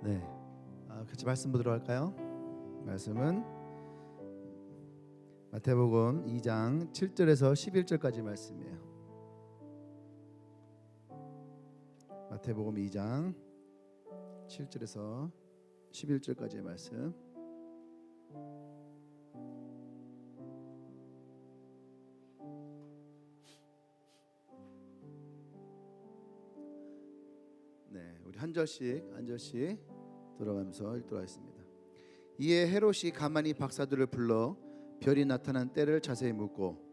네, 같이 말씀 보도록 할까요? 말씀은 마태복음 2장 7절에서 11절까지 말씀이에요. 마태복음 2장 7절에서 11절까지의 말씀. 네, 우리 한 절씩 들어가면서 읽도록 하겠습니다. 이에 헤롯이 가만히 박사들을 불러 별이 나타난 때를 자세히 묻고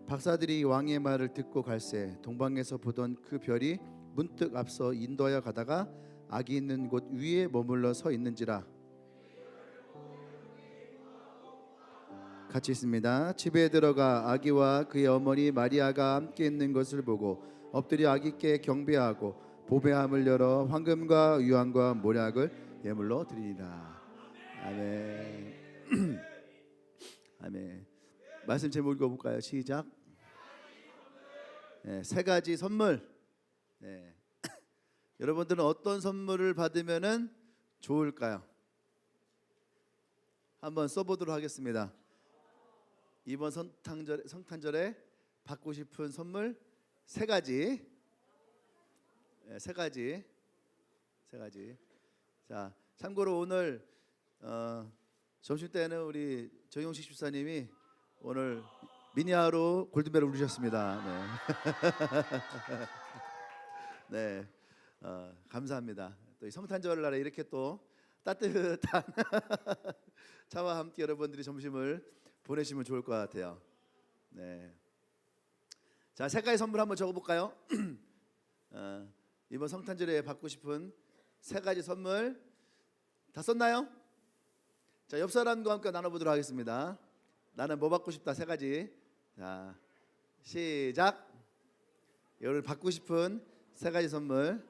박사들이 왕의 말을 듣고 갈새 동방에서 보던 그 별이 문득 앞서 인도하여 가다가 아기 있는 곳 위에 머물러 서 있는지라. 같이 있습니다. 집에 들어가 아기와 그의 어머니 마리아가 함께 있는 것을 보고 엎드려 아기께 경배하고 보배함을 열어 황금과 유황과 모략을 예물로 드리니라. 아멘. 아멘. 말씀 제목 읽어볼까요? 시작. 네, 세 가지 선물. 네. 여러분들은 어떤 선물을 받으면은 좋을까요? 한번 써보도록 하겠습니다. 이번 성탄절에 받고 싶은 선물 세 가지. 네, 세 가지. 자, 참고로 오늘 점심 때는 우리 정용식 집사님이 오늘 미니아로 골든벨을 울리셨습니다. 네, 네, 감사합니다. 또 이 성탄절 날에 이렇게 또 따뜻한 차와 함께 여러분들이 점심을 보내시면 좋을 것 같아요. 네. 자, 세 가지 선물 한번 적어볼까요? 이번 성탄절에 받고 싶은 세 가지 선물 다 썼나요? 자, 옆 사람과 함께 나눠보도록 하겠습니다. 나는 뭐 받고 싶다 세 가지. 자, 시작. 여러분 받고 싶은 세 가지 선물.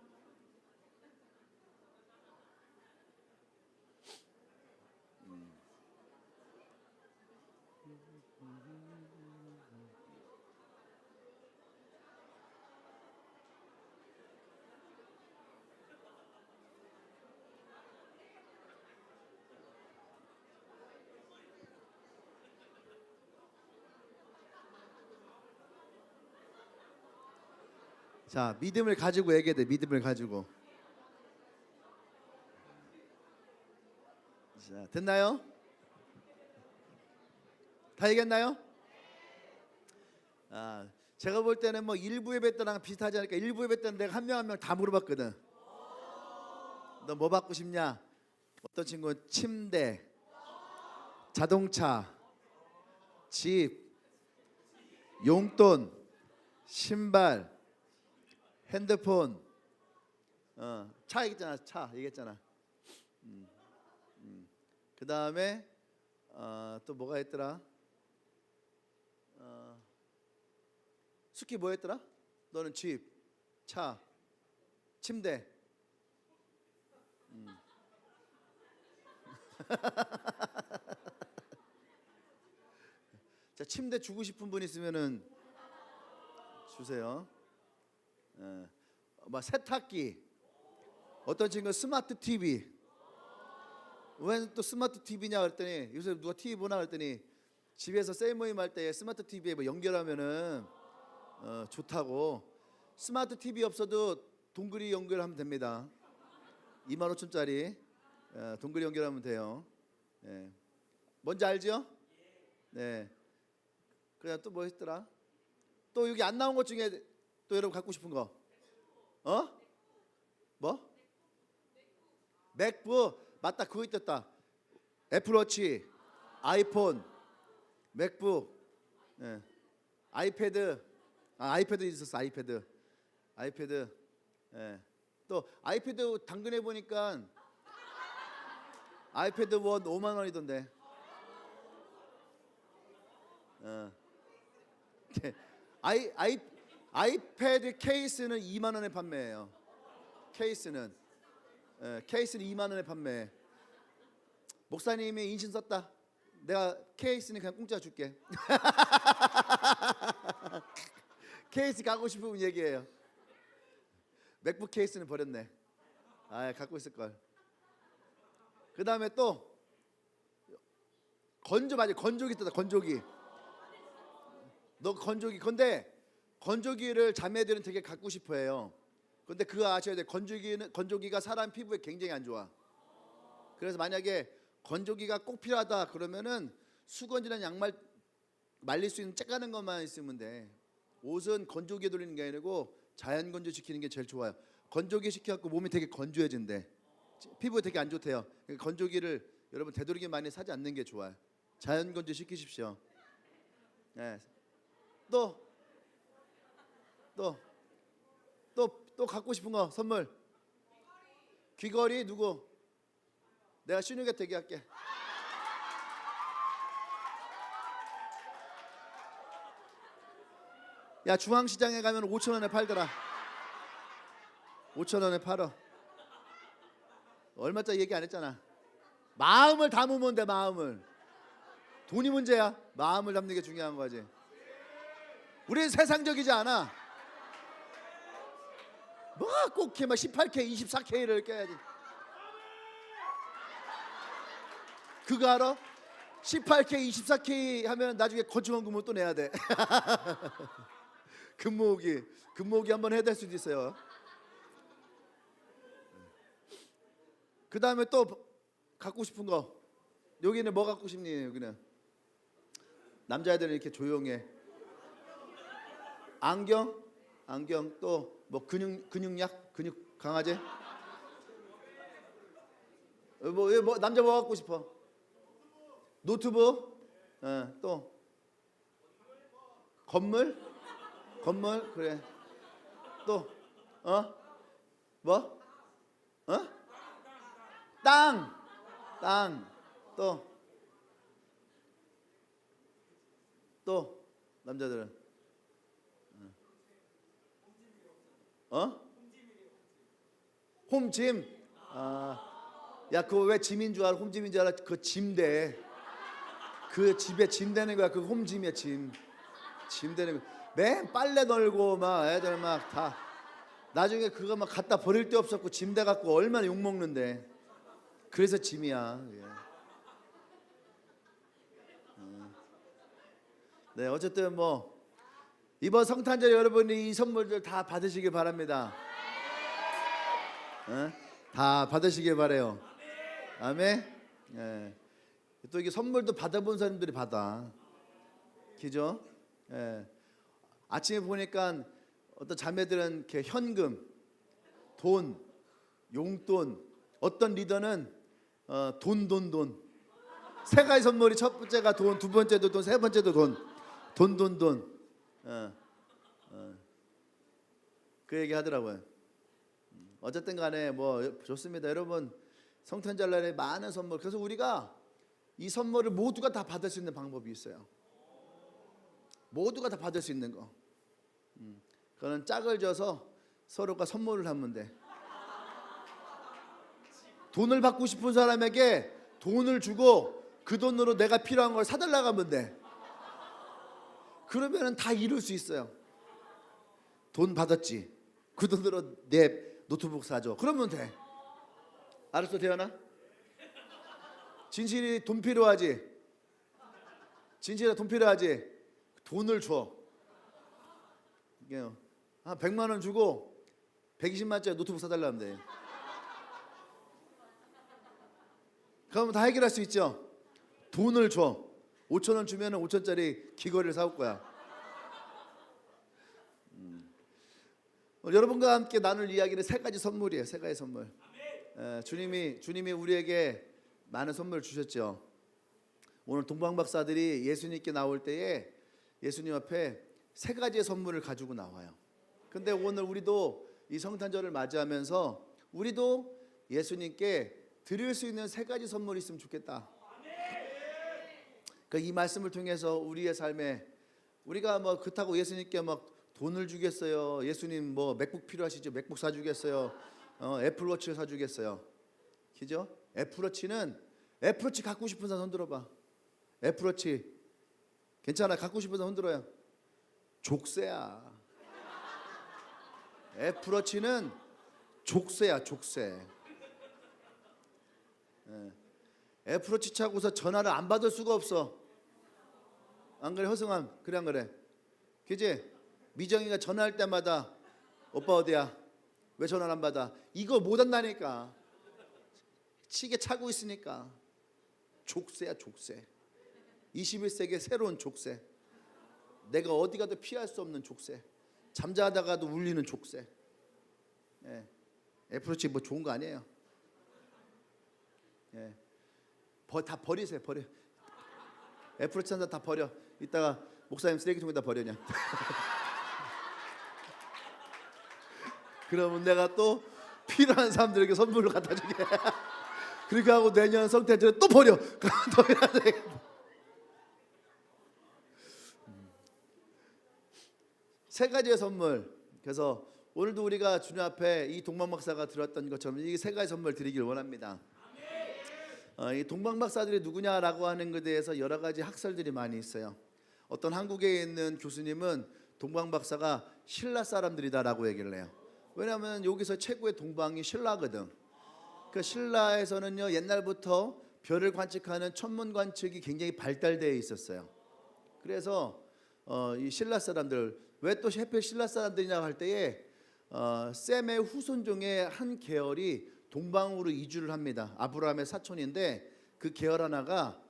자, 믿음을 가지고 얘기해야 돼. 믿음을 가지고. 자, 됐나요? 다 얘기했나요? 제가 볼 때는 뭐 일부 예배 때랑 비슷하지 않을까. 일부 예배 때는 내가 한 명 한 명 다 물어봤거든. 너 뭐 받고 싶냐? 어떤 친구는 침대, 자동차, 집, 용돈, 신발, 핸드폰, 차 얘기했잖아. 차 얘기했잖아. 그 다음에 또 뭐가 했더라? 숙희 뭐 했더라? 너는 집, 차, 침대. 자, 침대 주고 싶은 분 있으면은 주세요. 막 세탁기. 어떤 친구는 스마트 TV. 왜 또 스마트 TV냐 그랬더니 요새 누가 TV 보나 그랬더니 집에서 셀 모임 할 때 스마트 TV에 뭐 연결하면은 좋다고. 스마트 TV 없어도 동그리 연결하면 됩니다. 25,000원짜리 동그리 연결하면 돼요. 네. 뭔지 알죠? 네. 그냥 또 뭐 했더라? 또 여기 안 나온 것 중에 또 여러분 갖고 싶은 거? 뭐? 맥북. 맞다, 그거 있었다. 애플워치, 아이폰, 맥북, 네. 아이패드. 아이패드 있었어. 아이패드. 네. 또 아이패드 당근해 보니까 아이패드 1 5만 원이던데. 아이패드 케이스는 2만 원에 판매해요. 케이스는 2만 원에 판매. 목사님이 인신 썼다. 내가 케이스는 그냥 공짜 줄게. 케이스 갖고 싶으면 얘기해요. 맥북 케이스는 버렸네. 아, 갖고 있을 걸. 그 다음에 또 건조기 있다. 건조기. 너 건조기. 근데 건조기를 자매들은 되게 갖고 싶어해요. 근데 그거 아셔야 돼. 건조기가 사람 피부에 굉장히 안 좋아. 그래서 만약에 건조기가 꼭 필요하다 그러면은 수건이나 양말 말릴 수 있는 째까는 것만 있으면 돼. 옷은 건조기에 돌리는 게 아니고 자연 건조 시키는 게 제일 좋아요. 건조기 시켜갖고 몸이 되게 건조해진대. 피부에 되게 안 좋대요. 그러니까 건조기를 여러분 되도록이 많이 사지 않는 게 좋아요. 자연 건조 시키십시오. 네. 또 갖고 싶은 거 선물. 귀걸이 누구? 내가 신우가 되게 할게. 야, 중앙시장에 가면 5,000원에 팔더라. 5,000원에 팔어. 얼마짜리 얘기 안 했잖아. 마음을 담으면 돼. 마음을. 돈이 문제야. 마음을 담는 게 중요한 거지. 우리는 세상적이지 않아. 뭐 꼭 막 18K, 24K를 껴야지. 그거 알아? 18K, 24K 하면 나중에 건축원금은 또 내야 돼. 금모으기 한번 해야 될 수도 있어요. 그 다음에 또 갖고 싶은 거. 여기는 뭐 갖고 싶니? 여기는 남자애들은 이렇게 조용해. 안경 또 뭐 근육약, 근육 강화제. 뭐 남자 뭐 갖고 싶어? 노트북. 또 건물 그래. 또 뭐? 땅. 또 남자들은 홈짐. 야, 그거 왜 짐인 줄 알아? 홈짐인 줄 알아? 그 짐대. 그 집에 짐 되는 거야. 그 홈짐이야. 짐 되는 거. 맨 빨래 널고 막 애들 막 다 나중에 그거 막 갖다 버릴 데 없었고 짐대 갖고 얼마나 욕 먹는데. 그래서 짐이야. 네, 어쨌든 뭐 이번 성탄절 여러분이 이 선물들 다 받으시길 바랍니다. 다 받으시길 바래요. 아멘. 예. 또 이게 선물도 받아본 사람들이 받아. 그죠? 예. 아침에 보니까 어떤 자매들은 이렇게 현금, 돈, 용돈, 어떤 리더는 돈. 세 가지 선물이 첫 번째가 돈, 두 번째도 돈, 세 번째도 돈. 그 얘기 하더라고요. 어쨌든 간에 뭐 좋습니다. 여러분 성탄절날에 많은 선물. 그래서 우리가 이 선물을 모두가 다 받을 수 있는 방법이 있어요. 모두가 다 받을 수 있는 거. 그거는 짝을 져서 서로가 선물을 하면 돼. 돈을 받고 싶은 사람에게 돈을 주고 그 돈으로 내가 필요한 걸 사달라고 하면 돼. 그러면은 다 이룰 수 있어요. 돈 받았지. 그 돈으로 내 노트북 사줘. 그러면 돼. 알았어, 대현아? 진실이 돈 필요하지. 진실이 돈 필요하지. 돈을 줘. 한 100만 원 주고 120만짜리 노트북 사달라면 돼. 그러면 다 해결할 수 있죠. 돈을 줘. 5,000원 주면 5,000짜리 귀걸이를 사올 거야. 여러분과 함께 나눌 이야기는 세 가지 선물이에요. 세 가지 선물. 주님이 우리에게 많은 선물을 주셨죠. 오늘 동방 박사들이 예수님께 나올 때에 예수님 앞에 세 가지의 선물을 가지고 나와요. 근데 오늘 우리도 이 성탄절을 맞이하면서 우리도 예수님께 드릴 수 있는 세 가지 선물이 있으면 좋겠다. 그러니까 이 말씀을 통해서 우리의 삶에 우리가 뭐 그렇다고 예수님께 막 돈을 주겠어요. 예수님 뭐 맥북 필요하시죠? 맥북 사주겠어요. 애플워치 사주겠어요. 그죠? 애플워치 갖고 싶은 사람 손 들어봐. 애플워치 괜찮아. 갖고 싶어서 흔들어요. 족쇄야. 애플워치는 족쇄야, 족쇄. 애플워치 차고서 전화를 안 받을 수가 없어. 안 그래, 허승함? 그래 안 그래? 그지? 미정이가 전화할 때마다 오빠 어디야? 왜 전화를 안 받아? 이거 못 한다니까. 시계 차고 있으니까. 족쇄야, 족쇄. 21세기의 새로운 족쇄. 내가 어디 가도 피할 수 없는 족쇄. 잠자다가도 울리는 족쇄. 예. 애플워치 뭐 좋은 거 아니에요. 예. 다 버리세요. 버려. 애플워치 한다 다 버려. 이따가 목사님 쓰레기통에다 버려냐. 그러면 내가 또 필요한 사람들에게 선물로 갖다 주게. 그렇게 하고 내년 성탄절에 또 버려. 더 해야 돼. 세 가지의 선물. 그래서 오늘도 우리가 주님 앞에 이 동방박사가 들었던 것처럼 이 세 가지 선물 드리길 원합니다. 이 동방박사들이 누구냐라고 하는 것에 대해서 여러 가지 학설들이 많이 있어요. 어떤 한국에 있는 교수님은 동방박사가 신라 사람들이다라고 얘기를 해요. 왜냐하면 여기서 최고의 동방이 신라거든. 그 신라에서는요 옛날부터 별을 관측하는 천문 관측이 굉장히 발달되어 있었어요. 그래서 이 신라 사람들 왜 또 하필 신라 사람들이냐고 할 때에 셈의 후손 중에 한 계열이 동방으로 이주를 합니다. 아브라함의 사촌인데 그 계열 하나가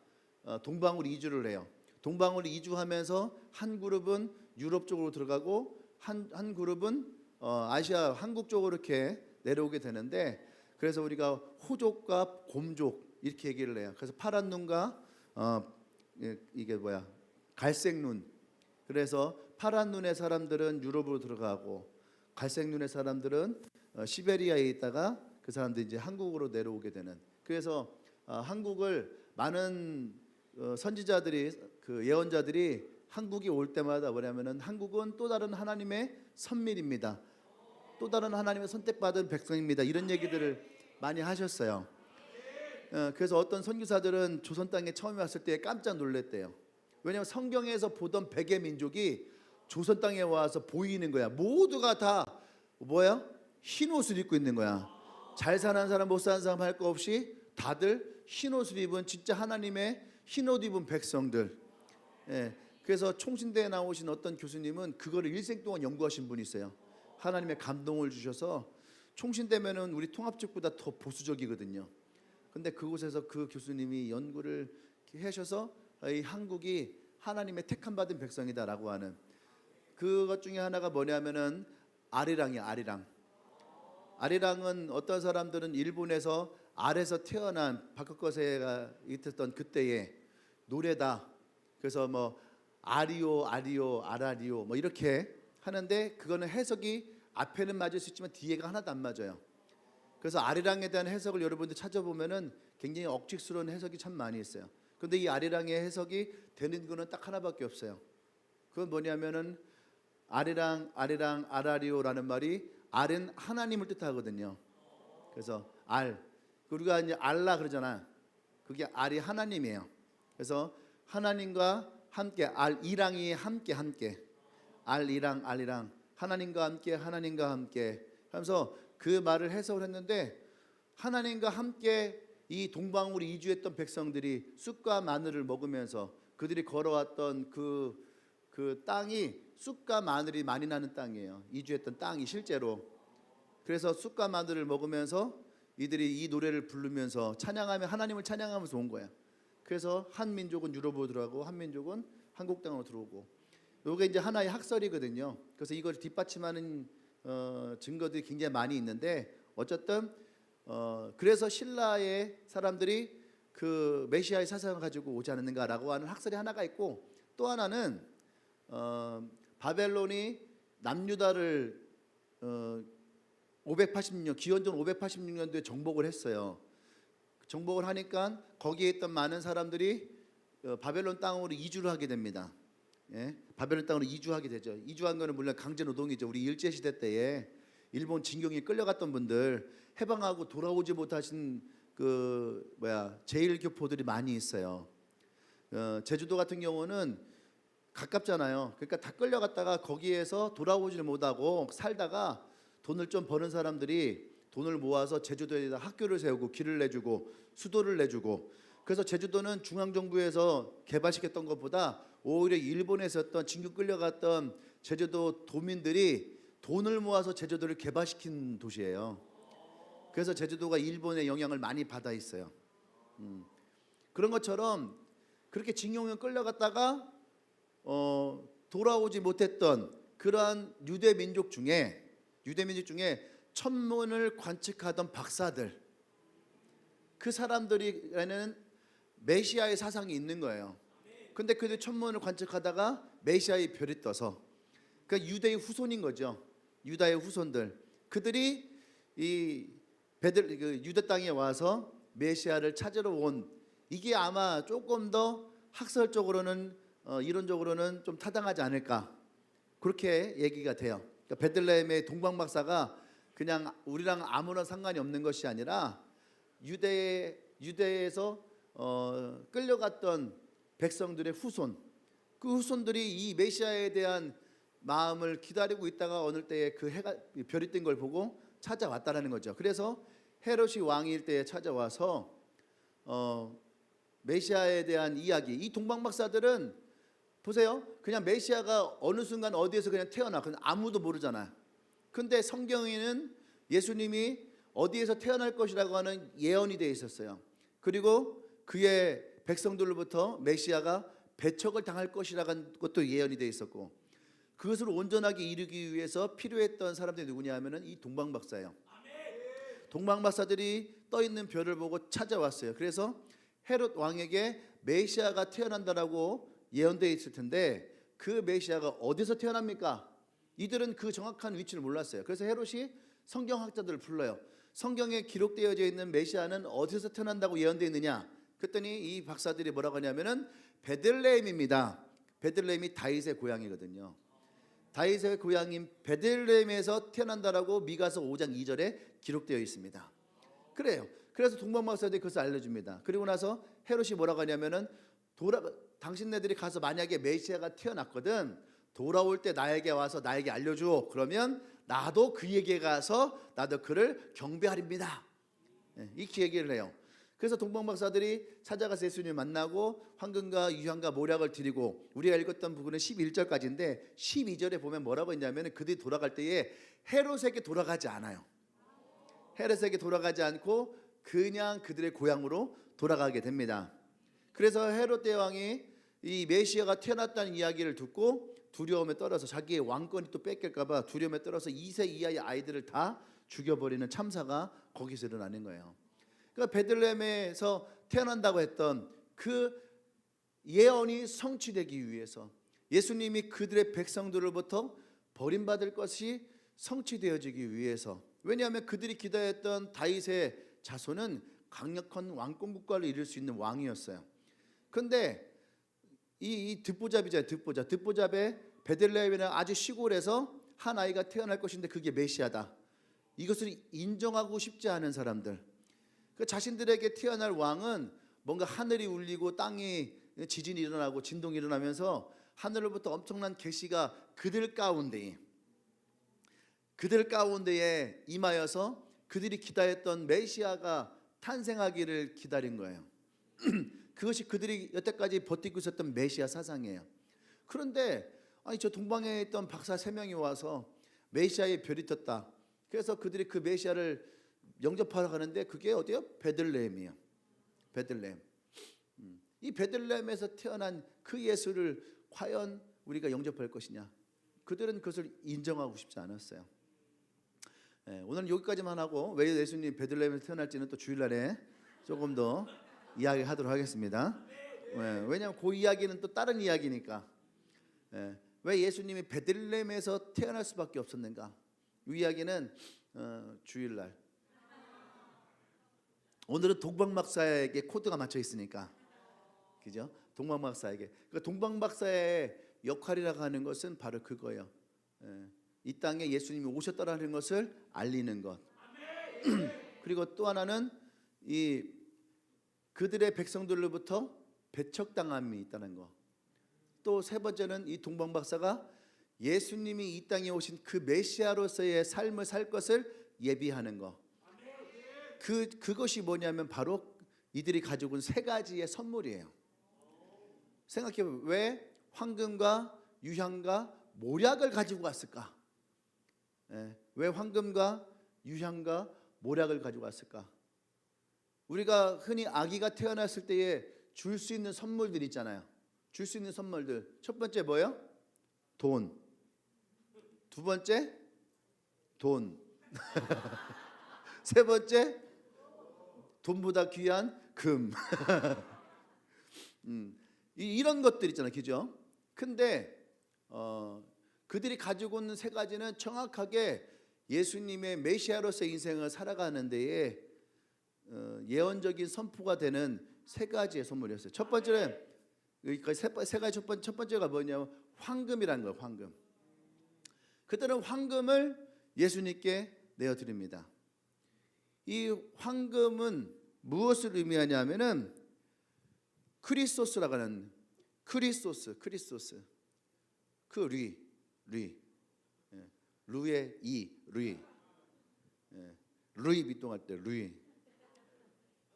동방으로 이주를 해요. 동방으로 이주하면서 한 그룹은 유럽 쪽으로 들어가고 한 그룹은 아시아 한국 쪽으로 이렇게 내려오게 되는데 그래서 우리가 호족과 곰족 이렇게 얘기를 해요. 그래서 파란 눈과 이게 뭐야 갈색 눈. 그래서 파란 눈의 사람들은 유럽으로 들어가고 갈색 눈의 사람들은 시베리아에 있다가 그 사람들이 이제 한국으로 내려오게 되는. 그래서 한국을 많은 선지자들이 그 예언자들이 한국이 올 때마다 뭐냐면은 한국은 또 다른 하나님의 선밀입니다. 또 다른 하나님의 선택받은 백성입니다. 이런 얘기들을 많이 하셨어요. 그래서 어떤 선교사들은 조선 땅에 처음 왔을 때 깜짝 놀랐대요. 왜냐하면 성경에서 보던 백의 민족이 조선 땅에 와서 보이는 거야. 모두가 다 뭐야? 흰 옷을 입고 있는 거야. 잘 사는 사람 못 사는 사람 할 거 없이 다들 흰 옷을 입은 진짜 하나님의 흰 옷 입은 백성들. 예. 그래서 총신대에 나오신 어떤 교수님은 그거를 일생 동안 연구하신 분이 있어요. 하나님의 감동을 주셔서 총신대면은 우리 통합직보다 더 보수적이거든요. 근데 그곳에서 그 교수님이 연구를 하셔서 이 한국이 하나님의 택함 받은 백성이다라고 하는 그것 중에 하나가 뭐냐면은 아리랑이야. 아리랑은 어떤 사람들은 일본에서 알에서 태어난 박혁거세가 있었던 그때의 노래다. 그래서 뭐 아리오 아라리오 뭐 이렇게 하는데 그거는 해석이 앞에는 맞을 수 있지만 뒤에가 하나도 안 맞아요. 그래서 아리랑에 대한 해석을 여러분들 찾아보면은 굉장히 억측스러운 해석이 참 많이 있어요. 근데 이 아리랑의 해석이 되는 거는 딱 하나밖에 없어요. 그건 뭐냐면은 아리랑 아라리오라는 말이 알은 하나님을 뜻하거든요. 그래서 우리가 이제 알라 그러잖아. 그게 알이 하나님이에요. 그래서 하나님과 함께 이랑이 함께 알이랑 하나님과 함께 하면서 그 말을 해석을 했는데 하나님과 함께 이 동방으로 이주했던 백성들이 쑥과 마늘을 먹으면서 그들이 걸어왔던 그 땅이 쑥과 마늘이 많이 나는 땅이에요. 이주했던 땅이 실제로. 그래서 쑥과 마늘을 먹으면서 이들이 이 노래를 부르면서 하나님을 찬양하면서 온 거야. 그래서 한 민족은 유럽으로 들어가고 한 민족은 한국 땅으로 들어오고. 이게 이제 하나의 학설이거든요. 그래서 이걸 뒷받침하는 증거들이 굉장히 많이 있는데 어쨌든 그래서 신라의 사람들이 그 메시아의 사상을 가지고 오지 않았는가라고 하는 학설이 하나가 있고 또 하나는 바벨론이 남유다를 586년 기원전 586년도에 정복을 했어요. 정복을 하니까 거기에 있던 많은 사람들이 바벨론 땅으로 이주를 하게 됩니다. 예? 바벨론 땅으로 이주하게 되죠. 이주한 거는 물론 강제 노동이죠. 우리 일제 시대 때에 일본 진경에 끌려갔던 분들 해방하고 돌아오지 못하신 그 제일교포들이 많이 있어요. 제주도 같은 경우는 가깝잖아요. 그러니까 다 끌려갔다가 거기에서 돌아오지를 못하고 살다가 돈을 좀 버는 사람들이 돈을 모아서 제주도에다 학교를 세우고 길을 내주고 수도를 내주고, 그래서 제주도는 중앙정부에서 개발시켰던 것보다 오히려 일본에서 했던 진국 끌려갔던 제주도 도민들이 돈을 모아서 제주도를 개발시킨 도시예요. 그래서 제주도가 일본의 영향을 많이 받아 있어요. 그런 것처럼 그렇게 징용을 끌려갔다가 돌아오지 못했던 그러한 유대 민족 중에 천문을 관측하던 박사들, 그 사람들에는 메시아의 사상이 있는 거예요. 근데 그들 천문을 관측하다가 메시아의 별이 떠서, 그러니까 유대의 후손인 거죠. 유다의 후손들, 그들이 이 유대 땅에 와서 메시아를 찾으러 온, 이게 아마 조금 더 학설적으로는 이론적으로는 좀 타당하지 않을까, 그렇게 얘기가 돼요. 그러니까 베들레헴의 동방박사가 그냥 우리랑 아무런 상관이 없는 것이 아니라 유대에서 끌려갔던 백성들의 후손, 그 후손들이 이 메시아에 대한 마음을 기다리고 있다가 어느 때에 그 해가 별이 뜬 걸 보고 찾아왔다라는 거죠. 그래서 헤롯이 왕일 때에 찾아와서 메시아에 대한 이야기, 이 동방박사들은 보세요, 그냥 메시아가 어느 순간 어디에서 그냥 태어나, 그냥 아무도 모르잖아요. 근데 성경에는 예수님이 어디에서 태어날 것이라고 하는 예언이 되어 있었어요. 그리고 그의 백성들로부터 메시아가 배척을 당할 것이라는 것도 예언이 되어 있었고, 그것을 온전하게 이루기 위해서 필요했던 사람들이 누구냐 하면은 이 동방박사예요. 동방박사들이 떠 있는 별을 보고 찾아왔어요. 그래서 헤롯 왕에게 메시아가 태어난다라고 예언되어 있을 텐데, 그 메시아가 어디서 태어납니까? 이들은 그 정확한 위치를 몰랐어요. 그래서 헤롯이 성경학자들을 불러요. 성경에 기록되어져 있는 메시아는 어디서 태어난다고 예언되어 있느냐? 그랬더니 이 박사들이 뭐라고 하냐면은 베들레헴입니다. 베들레헴이 다윗의 고향이거든요. 다윗의 고향인 베들레헴에서 태어난다라고 미가서 5장 2절에 기록되어 있습니다. 그래요. 그래서 동방박사들이 그것을 알려줍니다. 그리고 나서 헤롯이 뭐라고 하냐면은 당신네들이 가서 만약에 메시아가 태어났거든, 돌아올 때 나에게 와서 나에게 알려줘. 그러면 나도 그에게 가서 나도 그를 경배하립니다. 이렇게 얘기를 해요. 그래서 동방박사들이 찾아가서 예수님을 만나고 황금과 유향과 모략을 드리고, 우리가 읽었던 부분은 11절까지인데 12절에 보면 뭐라고 했냐면, 그들이 돌아갈 때에 헤롯에게 돌아가지 않아요. 헤롯에게 돌아가지 않고 그냥 그들의 고향으로 돌아가게 됩니다. 그래서 헤롯 대왕이 이 메시아가 태어났다는 이야기를 듣고 두려움에 떨어서, 자기의 왕권이 또 뺏길까 봐 두려움에 떨어서 2세 이하의 아이들을 다 죽여버리는 참사가 거기서 일어나는 거예요. 그러니까 베들레헴에서 태어난다고 했던 그 예언이 성취되기 위해서, 예수님이 그들의 백성들로부터 버림받을 것이 성취되어지기 위해서, 왜냐하면 그들이 기다렸던 다윗의 자손은 강력한 왕권 국가를 이룰 수 있는 왕이었어요. 그런데 이 듣보잡이잖아요. 듣보잡의 베들레헴이라는 아주 시골에서 한 아이가 태어날 것인데 그게 메시아다, 이것을 인정하고 싶지 않은 사람들, 그 자신들에게 태어날 왕은 뭔가 하늘이 울리고 땅이 지진이 일어나고 진동이 일어나면서 하늘로부터 엄청난 계시가 그들 가운데에 임하여서 그들이 기다렸던 메시아가 탄생하기를 기다린 거예요. 그것이 그들이 여태까지 버티고 있었던 메시아 사상이에요. 그런데 저 동방에 있던 박사 3명이 와서 메시아의 별이 떴다. 그래서 그들이 그 메시아를 영접하러 가는데 그게 어디요? 베들레헴이에요. 베들레헴. 이 베들레헴에서 태어난 그 예수를 과연 우리가 영접할 것이냐? 그들은 그것을 인정하고 싶지 않았어요. 오늘은 여기까지만 하고, 왜 예수님이 베들레헴에서 태어날지는 또 주일날에 조금 더 이야기하도록 하겠습니다. 왜냐하면 그 이야기는 또 다른 이야기니까. 왜 예수님이 베들레헴에서 태어날 수밖에 없었는가? 이 이야기는 주일날. 오늘은 동방박사에게 코드가 맞춰 있으니까, 그죠? 동방박사에게. 그러니까 동방박사의 역할이라고 하는 것은 바로 그거예요. 이 땅에 예수님이 오셨다라는 것을 알리는 것. 그리고 또 하나는 이 그들의 백성들로부터 배척당함이 있다는 거. 또 세 번째는 이 동방 박사가 예수님이 이 땅에 오신 그 메시아로서의 삶을 살 것을 예비하는 거. 그것이 뭐냐면 바로 이들이 가지고 온 세 가지의 선물이에요. 생각해보면 왜 황금과 유향과 모략을 가지고 갔을까? 왜 황금과 유향과 모략을 가지고 갔을까? 우리가 흔히 아기가 태어났을 때에 줄 수 있는 선물들 있잖아요. 줄 수 있는 선물들. 첫 번째 뭐예요? 돈. 두 번째 돈. 세 번째 돈보다 귀한 금. 이런 것들 있잖아요, 그죠? 근데 그들이 가지고 있는 세 가지는 정확하게 예수님의 메시아로서의 인생을 살아가는 데에 예언적인 선포가 되는 세 가지의 선물이었어요. 첫 번째는 세 가지 첫 번째가 뭐냐면 황금이라는 거예요. 황금. 그들은 황금을 예수님께 내어드립니다. 이 황금은 무엇을 의미하냐면은 크리스토스라고 하는 크리스토스 그 루의 이 루이 비통할 때 루이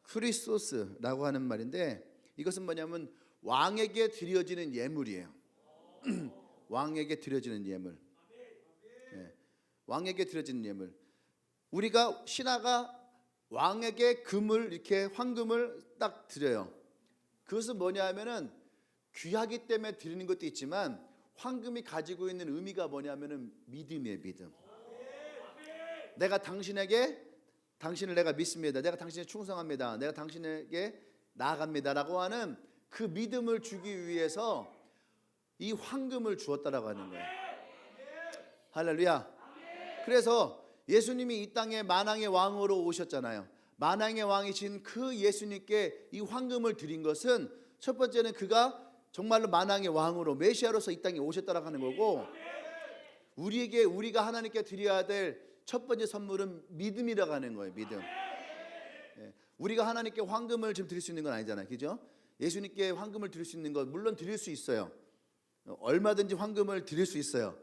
크리스토스라고 하는 말인데 이것은 뭐냐면 왕에게 드려지는 예물이에요. 왕에게 드려지는 예물. 왕에게 드려지는 예물. 우리가 신하가 왕에게 금을 이렇게 황금을 딱 드려요. 그것은 뭐냐면은 귀하기 때문에 드리는 것도 있지만 황금이 가지고 있는 의미가 뭐냐면은 믿음이에요, 믿음. 내가 당신을 내가 믿습니다. 내가 당신에 충성합니다. 내가 당신에게 나아갑니다라고 하는 그 믿음을 주기 위해서 이 황금을 주었다라고 하는 거예요. 할렐루야. 그래서 예수님이 이 땅에 만왕의 왕으로 오셨잖아요. 만왕의 왕이신 그 예수님께 이 황금을 드린 것은 첫 번째는 그가 정말로 만왕의 왕으로 메시아로서 이 땅에 오셨다라고 하는 거고, 우리가 하나님께 드려야 될 첫 번째 선물은 믿음이라고 하는 거예요. 믿음. 우리가 하나님께 황금을 지금 드릴 수 있는 건 아니잖아요, 그죠? 예수님께 황금을 드릴 수 있는 건 물론 드릴 수 있어요. 얼마든지 황금을 드릴 수 있어요.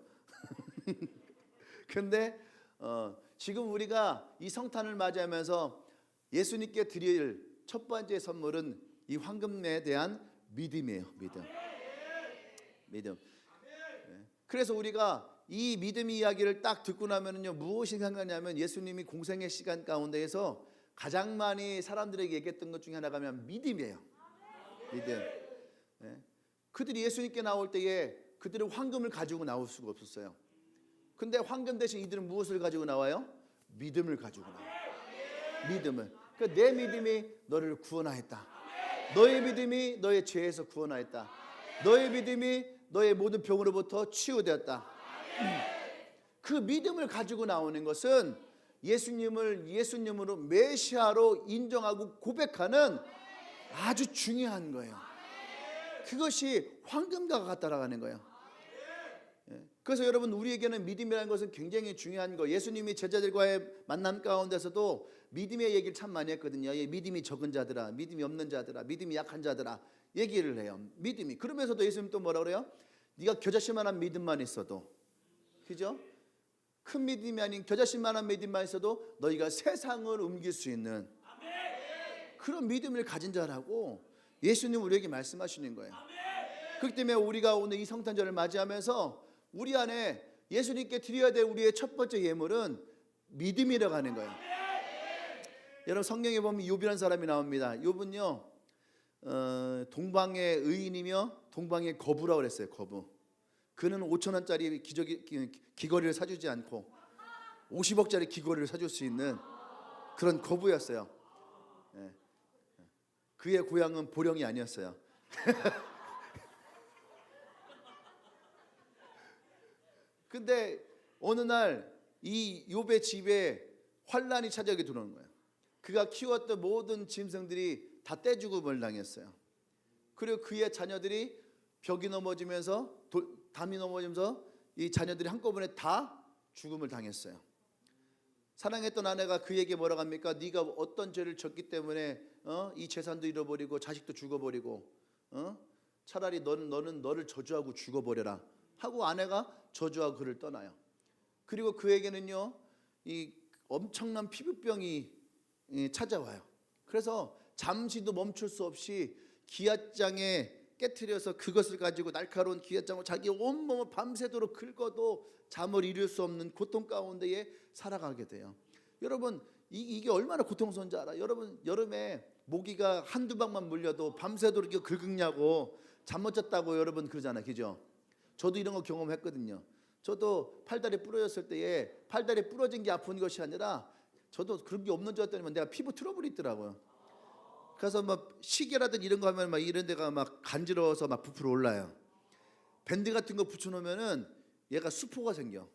근데 지금 우리가 이 성탄을 맞이하면서 예수님께 드릴 첫 번째 선물은 이 황금에 대한 믿음이에요. 믿음. 그래서 우리가 이 믿음 이야기를 딱 듣고 나면은요, 무엇이 생각나냐면 예수님이 공생의 시간 가운데에서 가장 많이 사람들에게 얘기했던 것 중에 하나가 믿음이에요. 믿음. 그들이 예수님께 나올 때에 그들은 황금을 가지고 나올 수가 없었어요. 근데 황금 대신 이들은 무엇을 가지고 나와요? 믿음을 가지고 나와요. 믿음을. 그러니까 내 믿음이 너를 구원하였다. 너의 믿음이 너의 죄에서 구원하였다. 너의 믿음이 너의 모든 병으로부터 치유되었다. 그 믿음을 가지고 나오는 것은 예수님으로 메시아로 인정하고 고백하는 아주 중요한 거예요. 그것이 황금과 같다라는 거예요. 그래서 여러분, 우리에게는 믿음이라는 것은 굉장히 중요한 거. 예수님이 제자들과의 만남 가운데서도 믿음의 얘기를 참 많이 했거든요. 믿음이 적은 자들아, 믿음이 없는 자들아, 믿음이 약한 자들아 얘기를 해요. 믿음이. 그러면서도 예수님 또 뭐라 그래요? 네가 겨자씨만한 믿음만 있어도, 그죠? 큰 믿음이 아닌 겨자씨만한 믿음만 있어도 너희가 세상을 옮길 수 있는 그런 믿음을 가진 자라고 예수님 우리에게 말씀하시는 거예요. 그렇기 때문에 우리가 오늘 이 성탄절을 맞이하면서 우리 안에 예수님께 드려야 될 우리의 첫 번째 예물은 믿음이라고 하는 거예요. 여러분, 성경에 보면 욥이라는 사람이 나옵니다. 욥은요, 동방의 의인이며 동방의 거부라고 그랬어요. 거부. 그는 5,000원짜리 귀걸이를 사주지 않고 50억짜리 귀걸이를 사줄 수 있는 그런 거부였어요. 그의 고향은 보령이 아니었어요. 근데 어느 날 이 욥의 집에 환란이 찾아오게 들어오는 거예요. 그가 키웠던 모든 짐승들이 다 떼죽음을 벌당했어요. 그리고 그의 자녀들이 벽이 넘어지면서 담이 넘어지면서 이 자녀들이 한꺼번에 다 죽음을 당했어요. 사랑했던 아내가 그에게 뭐라고 합니까? 네가 어떤 죄를 졌기 때문에 이 재산도 잃어버리고 자식도 죽어버리고 차라리 너는 너를 저주하고 죽어버려라 하고 아내가 저주하고 그를 떠나요. 그리고 그에게는요 이 엄청난 피부병이 찾아와요. 그래서 잠시도 멈출 수 없이 기앗장에 깨트려서 그것을 가지고 날카로운 기앗장으로 자기 온몸을 밤새도록 긁어도 잠을 이룰 수 없는 고통 가운데에 살아가게 돼요. 여러분 이게 얼마나 고통스러운지 알아요? 여러분 여름에 모기가 한두 방만 물려도 밤새도록 이거 긁냐고 잠 못 잤다고 여러분 그러잖아요, 그죠? 저도 이런 거 경험했거든요. 저도 팔다리 부러졌을 때에 팔다리 부러진 게 아픈 것이 아니라 저도 그런 게 없는 줄 알았더니 내가 피부 트러블이 있더라고요. 그래서 막 시계라든 이런 거 하면 막 이런 데가 막 간지러워서 막 부풀어 올라요. 밴드 같은 거 붙여놓으면은 얘가 수포가 생겨.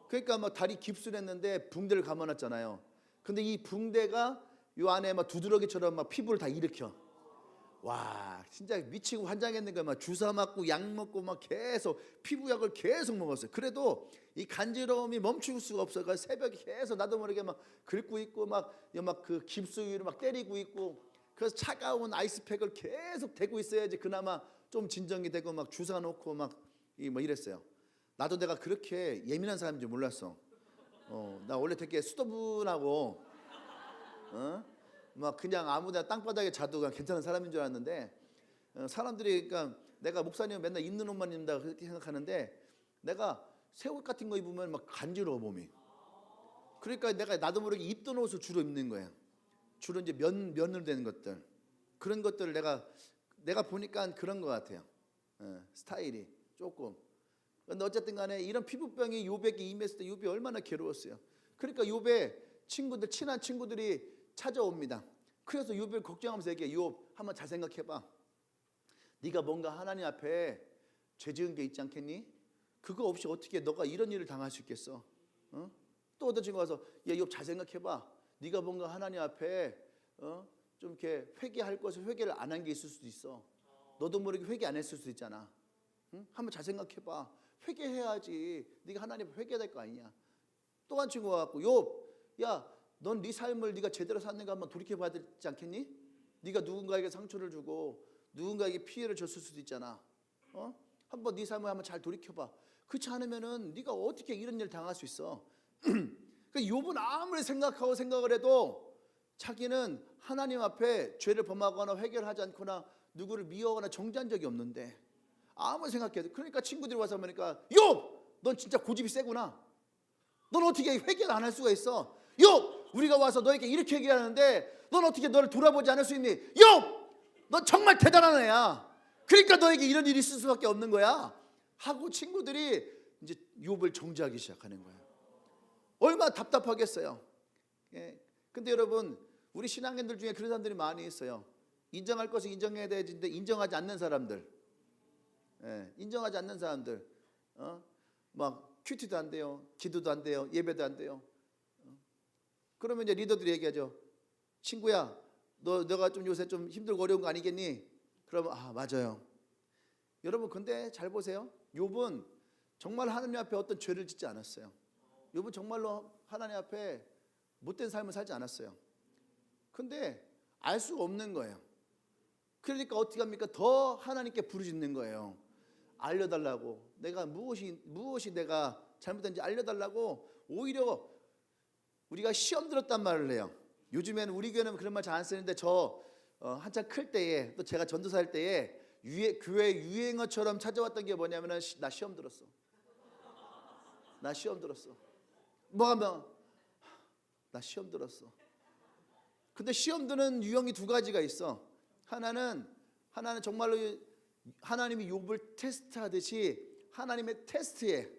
그러니까 막 다리 깁스했는데 붕대를 감아놨잖아요. 근데 이 붕대가 요 안에 막 두드러기처럼 막 피부를 다 일으켜. 와 진짜 미치고 환장했는 거야. 막 주사 맞고 약 먹고 막 계속 피부약을 계속 먹었어요. 그래도 이 간지러움이 멈출 수가 없어. 그래서 새벽에 계속 나도 모르게 막 긁고 있고 막 그 깁스 위로 막 때리고 있고. 그래서 차가운 아이스팩을 계속 대고 있어야지 그나마 좀 진정이 되고 막 주사 놓고 막 이랬어요. 나도 내가 그렇게 예민한 사람인 줄 몰랐어. 나 원래 되게 수더분하고 막 그냥 아무데나 땅바닥에 자도 그냥 괜찮은 사람인 줄 알았는데 사람들이 그러니까 내가 목사님은 맨날 입는 옷만 입는다 그렇게 생각하는데 내가 새 옷 같은 거 입으면 막 간지러워 몸이. 그러니까 내가 나도 모르게 입던 옷을 주로 입는 거예요. 주로 이제 면으로 되는 것들 그런 것들을 내가 보니까 그런 것 같아요. 스타일이 조금. 근데 어쨌든 간에 이런 피부병이 욥에게 임했을 때 욥이 얼마나 괴로웠어요. 그러니까 욥의 친구들 친한 친구들이 찾아옵니다. 그래서 욥을 걱정하면서 얘기해. 욥 한번 잘 생각해봐. 네가 뭔가 하나님 앞에 죄 지은 게 있지 않겠니? 그거 없이 어떻게 너가 이런 일을 당할 수 있겠어? 또 어떤 친구가 와서 야 욥 잘 생각해봐. 네가 뭔가 하나님 앞에 좀 이렇게 회개할 것을 회개를 안 한 게 있을 수도 있어. 너도 모르게 회개 안 했을 수도 있잖아. 한번 잘 생각해봐. 회개해야지. 네가 하나님 앞에 회개해야 될 거 아니냐. 또 한 친구가 왔고 욥 야 넌 네 삶을 네가 제대로 사는가 한번 돌이켜봐야 되지 않겠니? 네가 누군가에게 상처를 주고 누군가에게 피해를 줬을 수도 있잖아. 한번 네 삶을 한번 잘 돌이켜봐. 그렇지 않으면은 네가 어떻게 이런 일을 당할 수 있어? 그러니까 욥은 아무리 생각하고 생각을 해도 자기는 하나님 앞에 죄를 범하거나 회개하지 않거나 누구를 미워하거나 정죄한 적이 없는데 아무리 생각해도 그러니까 친구들이 와서 보니까 욥! 넌 진짜 고집이 세구나. 넌 어떻게 회개를 안 할 수가 있어? 욥! 우리가 와서 너에게 이렇게 얘기하는데 넌 어떻게 너를 돌아보지 않을 수 있니? 욥! 넌 정말 대단한 애야. 그러니까 너에게 이런 일이 있을 수밖에 없는 거야 하고 친구들이 이제 욥을 정죄하기 시작하는 거예요. 얼마나 답답하겠어요. 근데 여러분 우리 신앙인들 중에 그런 사람들이 많이 있어요. 인정할 것을 인정해야 되는데 인정하지 않는 사람들. 인정하지 않는 사람들. 막 큐티도 안 돼요. 기도도 안 돼요. 예배도 안 돼요. 그러면 이제 리더들이 얘기하죠. 친구야, 너가 좀 요새 좀 힘들고 어려운 거 아니겠니? 그러면 맞아요. 여러분 근데 잘 보세요. 욥은 정말 하나님 앞에 어떤 죄를 짓지 않았어요. 욥은 정말로 하나님 앞에 못된 삶을 살지 않았어요. 근데 알 수가 없는 거예요. 그러니까 어떻게 합니까? 더 하나님께 부르짖는 거예요. 알려달라고. 내가 무엇이 내가 잘못된지 알려달라고. 오히려 우리가 시험 들었단 말을 해요. 요즘에는 우리 교회는 그런 말 잘 안 쓰는데 저 한참 클 때에 또 제가 전도사할 때에 교회 유행어처럼 찾아왔던 게 뭐냐면은 나 시험 들었어. 나 시험 들었어. 뭐 하면 나 시험 들었어. 근데 시험 드는 유형이 두 가지가 있어. 하나는 정말로 하나님이 욥을 테스트하듯이 하나님의 테스트에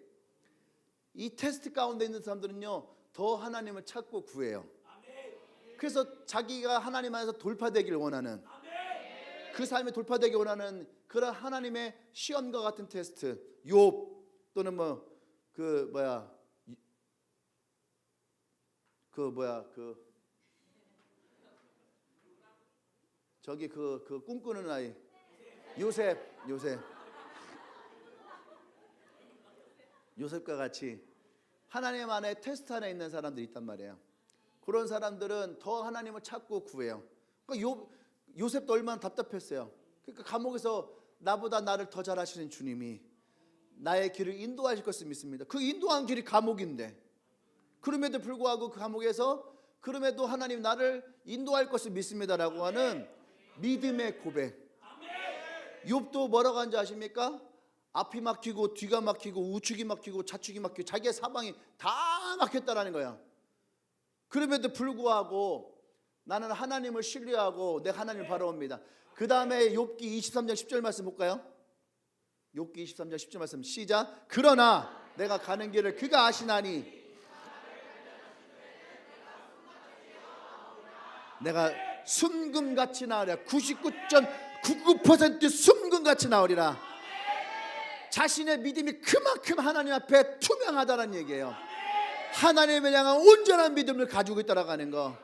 이 테스트 가운데 있는 사람들은요 더 하나님을 찾고 구해요. 그래서 자기가 하나님 안에서 돌파되기를 원하는 그 삶에 돌파되기 원하는 그런 하나님의 시험과 같은 테스트. 욥 또는 저기 그 꿈꾸는 아이 요셉과 같이 하나님 안에 테스트 안에 있는 사람들이 있단 말이에요. 그런 사람들은 더 하나님을 찾고 구해요. 그러니까 요셉도 얼마나 답답했어요. 그러니까 감옥에서 나보다 나를 더 잘 아시는 주님이 나의 길을 인도하실 것을 믿습니다. 그 인도한 길이 감옥인데, 그럼에도 불구하고 그 감옥에서 그럼에도 하나님 나를 인도할 것을 믿습니다라고 하는 믿음의 고백. 욥도 뭐라고 한지 아십니까? 앞이 막히고 뒤가 막히고 우측이 막히고 좌측이 막히고 자기의 사방이 다 막혔다라는 거야. 그럼에도 불구하고 나는 하나님을 신뢰하고 내가 하나님을 바라옵니다. 그 다음에 욥기 23장 10절 말씀 볼까요? 욥기 23장 10절 말씀 시작. 그러나 내가 가는 길을 그가 아시나니 내가 순금같이 나으리라. 99.99% 순금같이 나으리라. 자신의 믿음이 그만큼 하나님 앞에 투명하다는 얘기예요. 하나님을 향한 온전한 믿음을 가지고 있다라고 하는 거,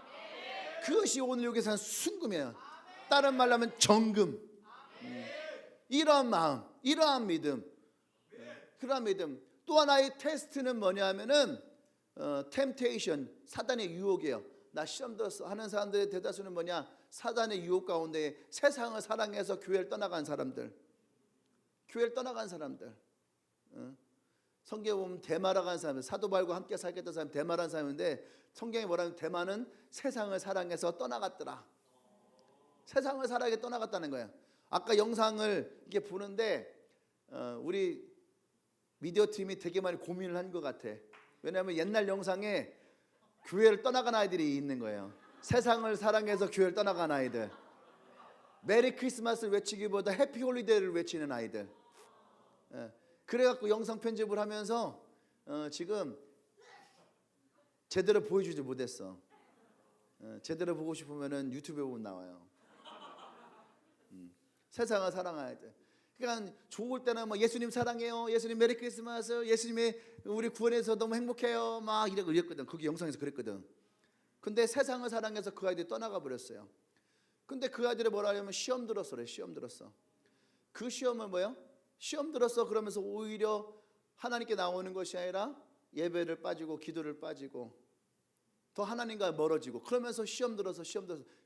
그것이 오늘 여기서 순금이에요. 다른 말로 하면 정금. 이러한 마음, 이러한 믿음, 그러한 믿음. 또 하나의 테스트는 뭐냐면은 템테이션, 사단의 유혹이에요. 나 시험 들었어 하는 사람들의 대다수는 뭐냐? 사단의 유혹 가운데 세상을 사랑해서 교회를 떠나간 사람들, 교회를 떠나간 사람들. 성경에 보면 대마라고 하는 사람, 사도바울과 함께 살겠던 사람 대마라는 사람인데, 성경에 뭐라면 대마는 세상을 사랑해서 떠나갔더라. 세상을 사랑해 떠나갔다는 거예요. 아까 영상을 이렇게 보는데 우리 미디어 팀이 되게 많이 고민을 한 것 같아. 왜냐하면 옛날 영상에 교회를 떠나간 아이들이 있는 거예요. 세상을 사랑해서 교회를 떠나간 아이들, 메리 크리스마스를 외치기보다 해피 홀리데이를 외치는 아이들. 그래갖고 영상 편집을 하면서 지금 제대로 보여주지 못했어. 제대로 보고 싶으면은 유튜브에 보면 나와요. 세상을 사랑해야 돼. 그러니까 좋을 때는 뭐 예수님 사랑해요, 예수님 메리 크리스마스, 예수님의 우리 구원해서 너무 행복해요, 막 이랬거든. 그게 영상에서 그랬거든. 근데 세상을 사랑해서 그 아이들이 떠나가 버렸어요. 근데 그 아이들이 뭐라 하냐면 시험 들었어 그래. 시험 들었어. 그 시험은 뭐예요? 시험 들었어 그러면서 오히려 하나님께 나오는 것이 아니라 예배를 빠지고 기도를 빠지고 더 하나님과 멀어지고, 그러면서 시험 들어서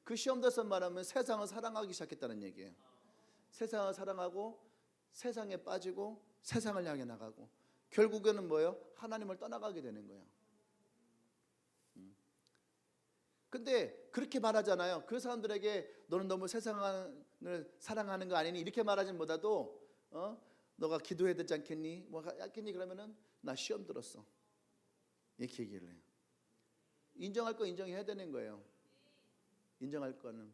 그 시험 들어서 말하면 세상을 사랑하기 시작했다는 얘기예요. 세상을 사랑하고 세상에 빠지고 세상을 향해 나가고 결국에는 뭐예요? 하나님을 떠나가게 되는 거예요. 근데 그렇게 말하잖아요. 그 사람들에게 너는 너무 세상을 사랑하는 거 아니니? 이렇게 말하진 보다도 너가 기도해야 되지 않겠니? 뭐 하겠니? 그러면은 나 시험 들었어, 이렇게 얘기를 해요. 인정할 거 인정해야 되는 거예요. 인정할 거는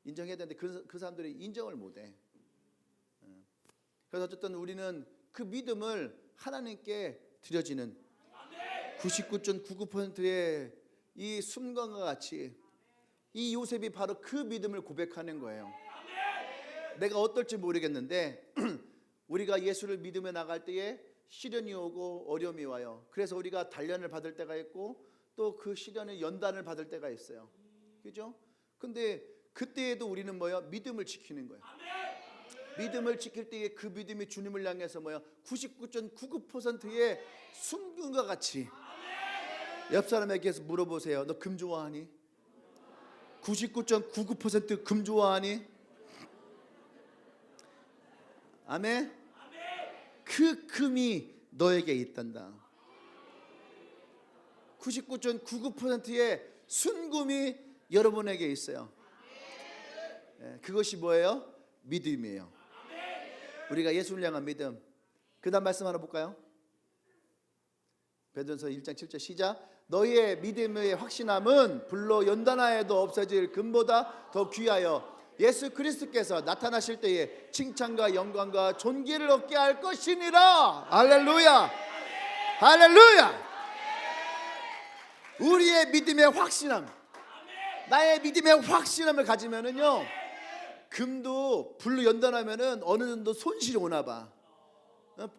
인정해야 되는데 그 사람들이 인정을 못해. 그래서 어쨌든 우리는 그 믿음을 하나님께 드려지는 99.99%의 이 순간과 같이 이 요셉이 바로 그 믿음을 고백하는 거예요. 내가 어떨지 모르겠는데 우리가 예수를 믿으며 나갈 때에 시련이 오고 어려움이 와요. 그래서 우리가 단련을 받을 때가 있고 또 그 시련의 연단을 받을 때가 있어요. 그죠? 근데 그때에도 우리는 뭐야? 믿음을 지키는 거예요. 믿음을 지킬 때에 그 믿음이 주님을 향해서 뭐야? 99.99%의 순금과 같이. 옆 사람에게서 물어보세요. 너 금 좋아하니? 99.99% 금 좋아하니? 아멘. 그 금이 너에게 있단다. 99.99%의 순금이 여러분에게 있어요. 그것이 뭐예요? 믿음이에요. 우리가 예수를 향한 믿음. 그 다음 말씀 하나 볼까요? 베드로서 1장 7절 시작. 너희의 믿음의 확신함은 불로 연단하여도 없어질 금보다 더 귀하여 예수 그리스도께서 나타나실 때에 칭찬과 영광과 존귀를 얻게 할 것이니라. 할렐루야, 할렐루야. 우리의 믿음의 확신함, 나의 믿음의 확신함을 가지면은요, 금도 불로 연단하면은 어느 정도 손실이 오나 봐.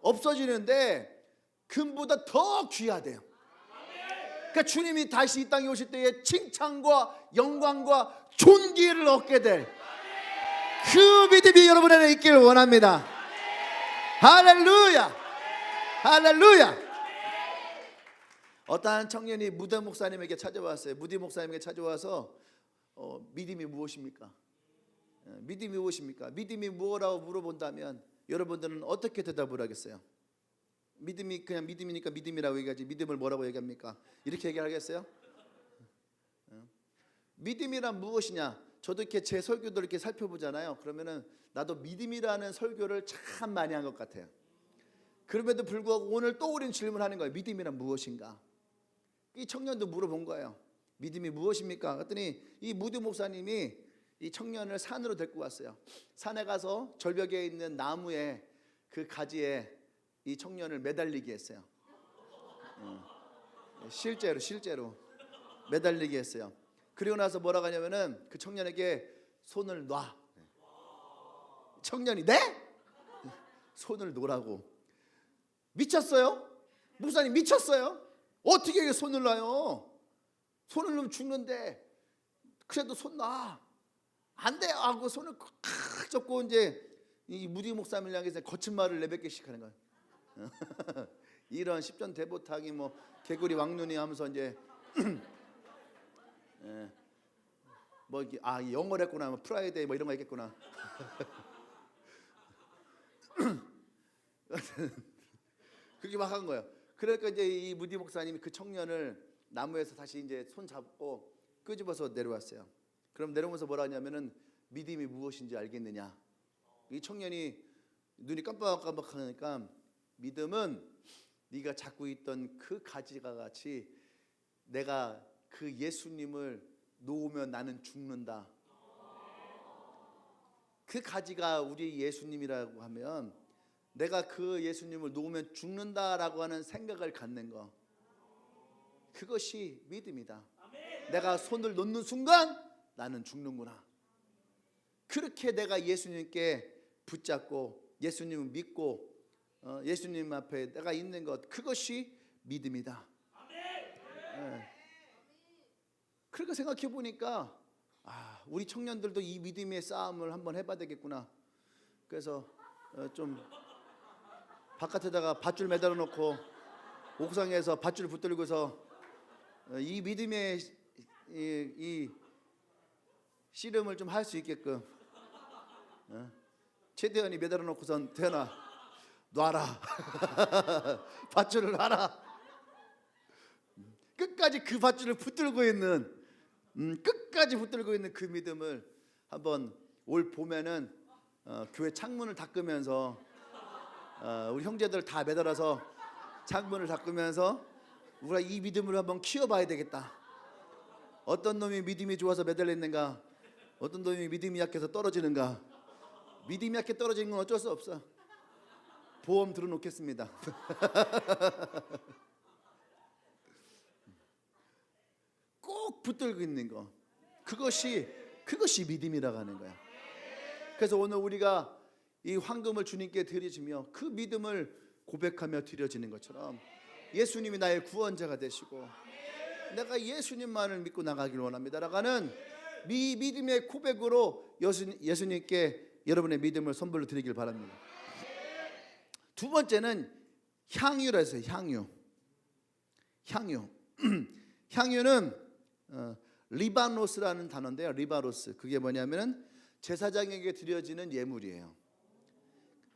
없어지는데 금보다 더 귀하대요. 그러니까 주님이 다시 이 땅에 오실 때에 칭찬과 영광과 존귀를 얻게 될 그 믿음이 여러분 안에 있기를 원합니다. 할렐루야, 할렐루야. 어떠한 청년이 무대 목사님에게 찾아왔어요. 무디 목사님에게 찾아와서 믿음이 무엇입니까? 믿음이 무엇입니까? 믿음이 무엇이라고 물어본다면 여러분들은 어떻게 대답을 하겠어요? 믿음이 그냥 믿음이니까 믿음이라고 얘기하지 믿음을 뭐라고 얘기합니까? 이렇게 얘기하겠어요? 믿음이란 무엇이냐? 저도 이렇게 제 설교들 이렇게 살펴보잖아요. 그러면은 나도 믿음이라는 설교를 참 많이 한 것 같아요. 그럼에도 불구하고 오늘 또 우리는 질문하는 거예요. 믿음이란 무엇인가? 이 청년도 물어본 거예요. 믿음이 무엇입니까? 그랬더니 이 무드 목사님이 이 청년을 산으로 데리고 왔어요. 산에 가서 절벽에 있는 나무에 그 가지에 이 청년을 매달리게 했어요. 실제로 매달리게 했어요. 그리고 나서 뭐라고 하냐면은 그 청년에게 손을 놔. 청년이 네? 손을 놓으라고. 미쳤어요? 목사님 미쳤어요? 어떻게 손을 놔요? 손을 놓으면 죽는데 그래도 손 놔. 안 돼 하고 손을 칵 잡고 이제 이 무디 목사님을 향해서 거친 말을 내뱉기 시작하는 거예요. 이런 십전대보타기 뭐 개구리 왕눈이 하면서 이제 뭐 이게 영어를 했구나 뭐 프라이데이 뭐 이런 거 했겠구나. 그렇게 막 한 거예요. 그러니까 이제 이 무디 목사님이 그 청년을 나무에서 다시 이제 손 잡고 끄집어서 내려왔어요. 그럼 내려오면서 뭐라 하냐면은 믿음이 무엇인지 알겠느냐? 이 청년이 눈이 깜빡깜빡하니까 믿음은 네가 잡고 있던 그 가지가 같이 내가 그 예수님을 놓으면 나는 죽는다. 그 가지가 우리 예수님이라고 하면 내가 그 예수님을 놓으면 죽는다라고 하는 생각을 갖는 거, 그것이 믿음이다. 내가 손을 놓는 순간 나는 죽는구나. 그렇게 내가 예수님께 붙잡고 예수님을 믿고 예수님 앞에 내가 있는 것, 그것이 믿음이다. 그렇게 생각해 보니까 우리 청년들도 이 믿음의 싸움을 한번 해봐야 되겠구나. 그래서 좀 바깥에다가 밧줄 매달아 놓고 옥상에서 밧줄 붙들고서 이 믿음의 이 씨름을 좀 할 수 있게끔 최대한이 매달아 놓고선 대나 놔라. 밧줄을 놔라. 끝까지 그 밧줄을 붙들고 있는 끝까지 붙들고 있는 그 믿음을 한번 올 봄에는 교회 창문을 닦으면서 우리 형제들 다 매달아서 창문을 닦으면서 우리가 이 믿음을 한번 키워봐야 되겠다. 어떤 놈이 믿음이 좋아서 매달렸는가, 어떤 놈이 믿음이 약해서 떨어지는가. 믿음이 약해 떨어지는 건 어쩔 수 없어. 보험 들어놓겠습니다. 꼭 붙들고 있는 거, 그것이 믿음이라고 하는 거야. 그래서 오늘 우리가 이 황금을 주님께 드리시며 그 믿음을 고백하며 드려지는 것처럼 예수님이 나의 구원자가 되시고 내가 예수님만을 믿고 나가길 원합니다 라고 하는 믿음의 고백으로 예수님께 여러분의 믿음을 선물로 드리길 바랍니다. 두 번째는 향유라 해서 향유. 향유는 리바노스라는 단어인데요. 리바노스, 그게 뭐냐면은 제사장에게 드려지는 예물이에요.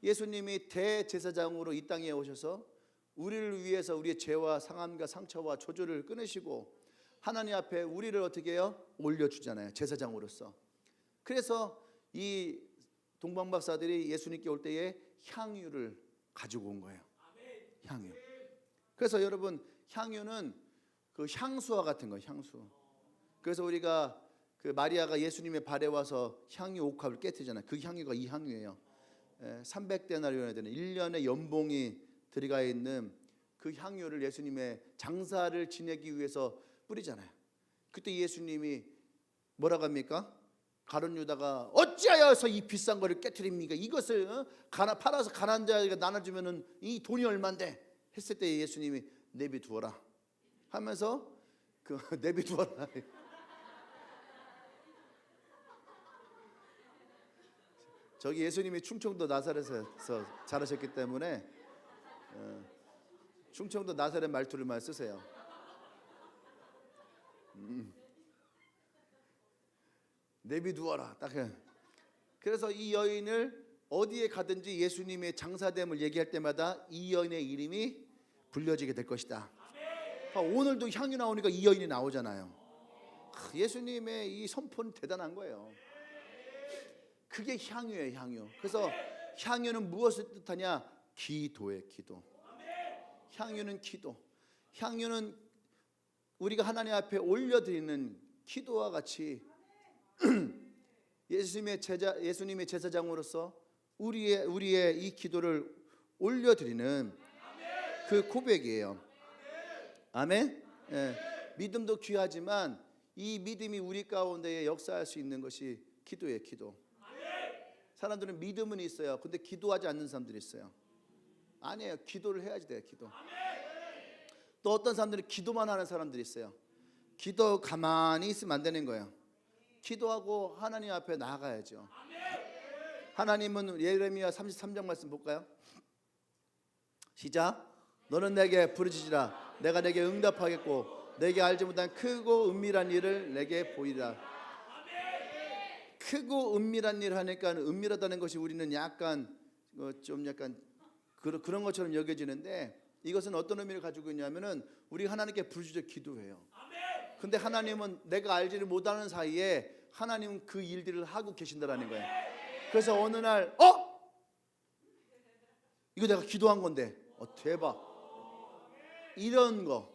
예수님이 대제사장으로 이 땅에 오셔서 우리를 위해서 우리의 죄와 상함과 상처와 저주를 끊으시고 하나님 앞에 우리를 어떻게 해요? 올려주잖아요. 제사장으로서. 그래서 이 동방박사들이 예수님께 올 때에 향유를 가지고 온 거예요. 향유. 그래서 여러분, 향유는 그 향수와 같은 거예요. 향수. 그래서 우리가 그 마리아가 예수님의 발에 와서 향유 옥합을 깨뜨리잖아요. 그 향유가 이 향유예요. 300데나리온에 되는 1년의 연봉이 들어가 있는 그 향유를 예수님의 장사를 지내기 위해서 뿌리잖아요. 그때 예수님이 뭐라고 합니까? 가룟 유다가 어찌하여서 이 비싼 거를 깨뜨립니까? 이것을 팔아서 가난한 자에게 나눠주면은 이 돈이 얼만데 했을 때 예수님이 내비두어라 하면서 그 내비두어라. 저기 예수님이 충청도 나사렛에서 자라셨기 때문에 충청도 나사렛 말투를만 쓰세요. 내비두어라. 딱 그래서 이 여인을 어디에 가든지 예수님의 장사됨을 얘기할 때마다 이 여인의 이름이 불려지게 될 것이다. 오늘도 향유 나오니까 이 여인이 나오잖아요. 예수님의 이 선포는 대단한 거예요. 그게 향유예요, 향유. 그래서 향유는 무엇을 뜻하냐? 기도의 기도. 향유는 기도. 향유는 우리가 하나님 앞에 올려드리는 기도와 같이 예수님의 제사장으로서 우리의 이 기도를 올려드리는 그 고백이에요. 아멘. 예. 믿음도 귀하지만 이 믿음이 우리 가운데에 역사할 수 있는 것이 기도예요, 기도. 사람들은 믿음은 있어요. 근데 기도하지 않는 사람들이 있어요. 아니에요. 기도를 해야지 돼요, 기도. 또 어떤 사람들은 기도만 하는 사람들이 있어요. 기도 가만히 있으면 안 되는 거예요. 기도하고 하나님 앞에 나아가야죠. 하나님은 예레미야 33장 말씀 볼까요? 시작. 너는 내게 부르짖으라. 내가 내게 응답하겠고 내게 알지 못한 크고 은밀한 일을 내게 보이리라. 크고 은밀한 일 하니까 은밀하다는 것이 우리는 약간 좀 약간 그런 것처럼 여겨지는데, 이것은 어떤 의미를 가지고 있냐면은 우리 하나님께 부르짖어 기도해요. 근데 하나님은 내가 알지를 못하는 사이에 하나님은 그 일들을 하고 계신다라는 거예요. 그래서 어느 날 이거 내가 기도한 건데 대박, 이런 거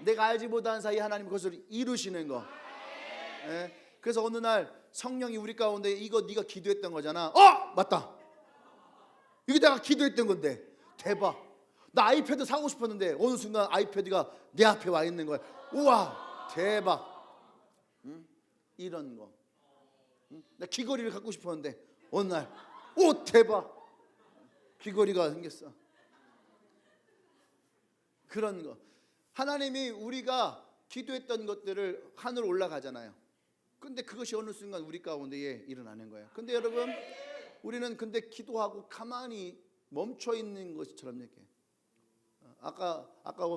내가 알지 못하는 사이에 하나님 그것을 이루시는 거. 예? 그래서 어느 날 성령이 우리 가운데 이거 네가 기도했던 거잖아. 맞다, 이게 내가 기도했던 건데 대박, 나 아이패드 사고 싶었는데 어느 순간 아이패드가 내 앞에 와 있는 거야. 우와 대박. 이런 거. 나 귀걸이를 갖고 싶었는데 어느 날 대박, 귀걸이가 생겼어. 그런 거. 하나님이 우리가 기도했던 것들을 하늘 올라가잖아요. 근데 그것이 어느 순간 우리 가운데에 일어나는 거예요. 근데 여러분, 우리는 근데 기도하고 가만히 멈춰 있는 것처럼 얘기해요. 아까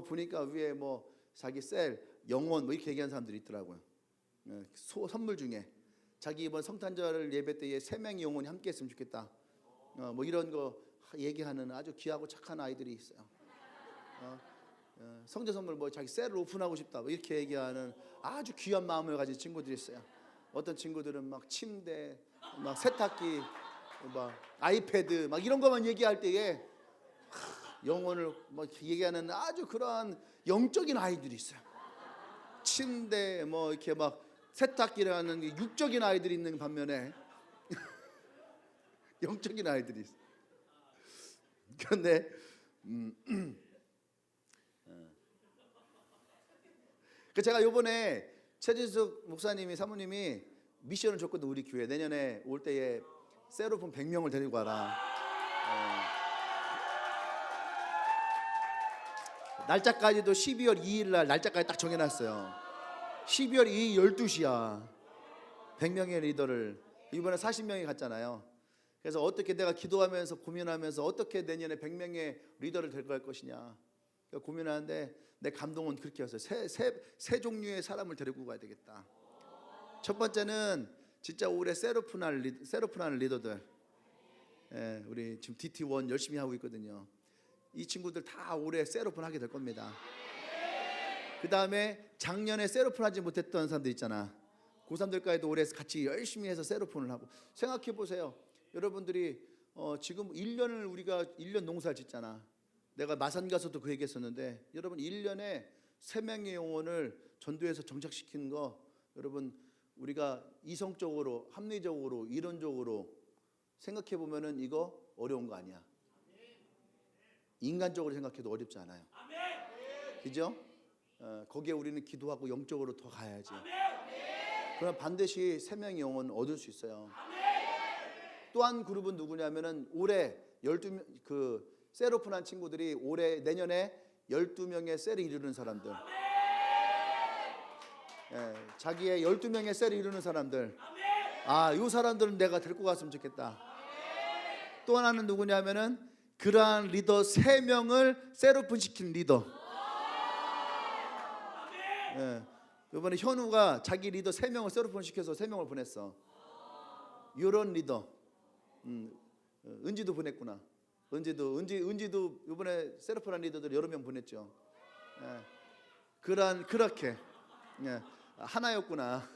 보니까 위에 뭐 자기 셀, 영혼 뭐 이렇게 얘기하는 사람들이 있더라고요. 선물 중에 자기 이번 성탄절 예배 때에 3명의 영혼이 함께 했으면 좋겠다. 뭐 이런 거 얘기하는 아주 귀하고 착한 아이들이 있어요. 성대 선물 뭐 자기 셀을 오픈하고 싶다 뭐 이렇게 얘기하는 아주 귀한 마음을 가진 친구들이 있어요. 어떤 친구들은 막 침대, 막 세탁기, 막 아이패드 막 이런 것만 얘기할 때에 영혼을 뭐 얘기하는 아주 그러한 영적인 아이들이 있어요. 침대 뭐 이렇게 막 세탁기라는 육적인 아이들이 있는 반면에 영적인 아이들이 있어요. 그런데 제가 요번에 최진숙 목사님이 사모님이 미션을 줬거든. 우리 교회 내년에 올 때에 세로폰 100명을 데리고 와라. 날짜까지도 12월 2일 날 날짜까지 딱 정해놨어요. 12월 2일 12시야 100명의 리더를. 이번에 40명이 갔잖아요. 그래서 어떻게 내가 기도하면서 고민하면서 어떻게 내년에 100명의 리더를 데리고 갈 것이냐 고민하는데 내 감동은 그렇게 였어요. 세 종류의 사람을 데리고 가야 되겠다. 첫 번째는 진짜 올해 세로프나는 리더들. 우리 지금 DT1 열심히 하고 있거든요. 이 친구들 다 올해 세로폰 하게 될 겁니다. 그 다음에 작년에 세로폰 하지 못했던 사람들 있잖아. 고3들까지도 올해 같이 열심히 해서 세로폰을 하고. 생각해 보세요. 여러분들이 지금 1년을 우리가 1년 농사를 짓잖아. 내가 마산 가서도 그 얘기했었는데, 여러분 1년에 3명의 영혼을 전도해서 정착시키는 거, 여러분 우리가 이성적으로, 합리적으로, 이론적으로 생각해 보면은 이거 어려운 거 아니야. 인간적으로 생각해도 어렵지 않아요. 그죠? 거기에 우리는 기도하고 영적으로 더 가야지. 그럼 반드시 3명의 영혼 얻을 수 있어요. 또 한 그룹은 누구냐면은 올해 12명 세로폰한 친구들이 내년에 12명의 셀을 이루는 사람들. 자기의 12명의 셀을 이루는 사람들. 이 사람들은 내가 데리고 갔으면 좋겠다. 또 하나는 누구냐면은 그러한 리더 3명을 세로폰 시킨 리더. 이번에 현우가 자기 리더 3명을 세로폰 시켜서 3명을 보냈어. 이런 리더. 은지도 보냈구나. 은지도 이번에 세르프란 리더들 여러 명 보냈죠. 예. 그렇게 예. 하나였구나.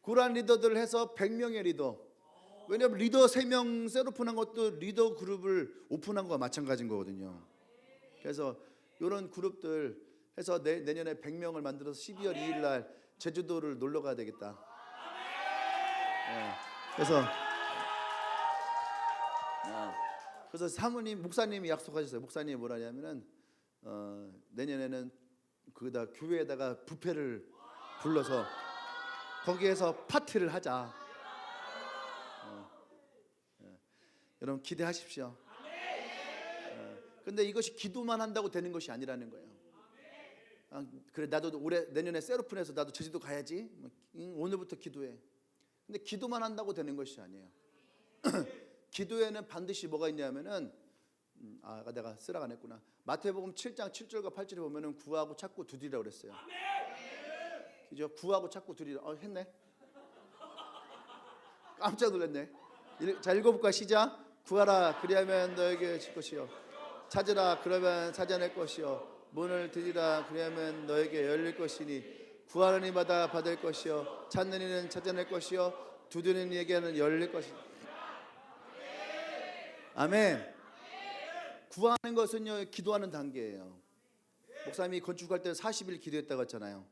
그러한 리더들을 해서 100명의 리더. 왜냐하면 리더 3명 셋오픈한 것도 리더 그룹을 오픈한 거와 마찬가지인 거거든요. 그래서 이런 그룹들 해서 내년에 100명을 만들어서 12월 2일 날 제주도를 놀러 가야 되겠다. 예. 그래서 사모님 목사님이 약속하셨어요. 목사님이 뭐라냐면은 내년에는 거기다 교회에다가 뷔페를 불러서 거기에서 파티를 하자. 여러분 기대하십시오. 근데 이것이 기도만 한다고 되는 것이 아니라는 거예요. 그래 나도 내년에 셀오픈해서 나도 제주도 가야지. 오늘부터 기도해. 근데 기도만 한다고 되는 것이 아니에요. 기도에는 반드시 뭐가 있냐면은 내가 쓰라고 안 했구나. 마태복음 7장 7절과 8절에 보면은 구하고 찾고 두드리라고 그랬어요. 그죠? 구하고 찾고 두드리라. 했네. 깜짝 놀랐네. 자, 읽어볼까? 시작. 구하라 그리하면 너에게 줄 것이요, 찾으라 그러면 찾아낼 것이요, 문을 두드리라 그리하면 너에게 열릴 것이니 구하는 이마다 받을 것이요 찾는 이는 찾아낼 것이요 두드리는 이에게는 열릴 것이니. 아멘. 구하는 것은요 기도하는 단계예요. 목사님이 건축할 때 40일 기도했다고 했잖아요.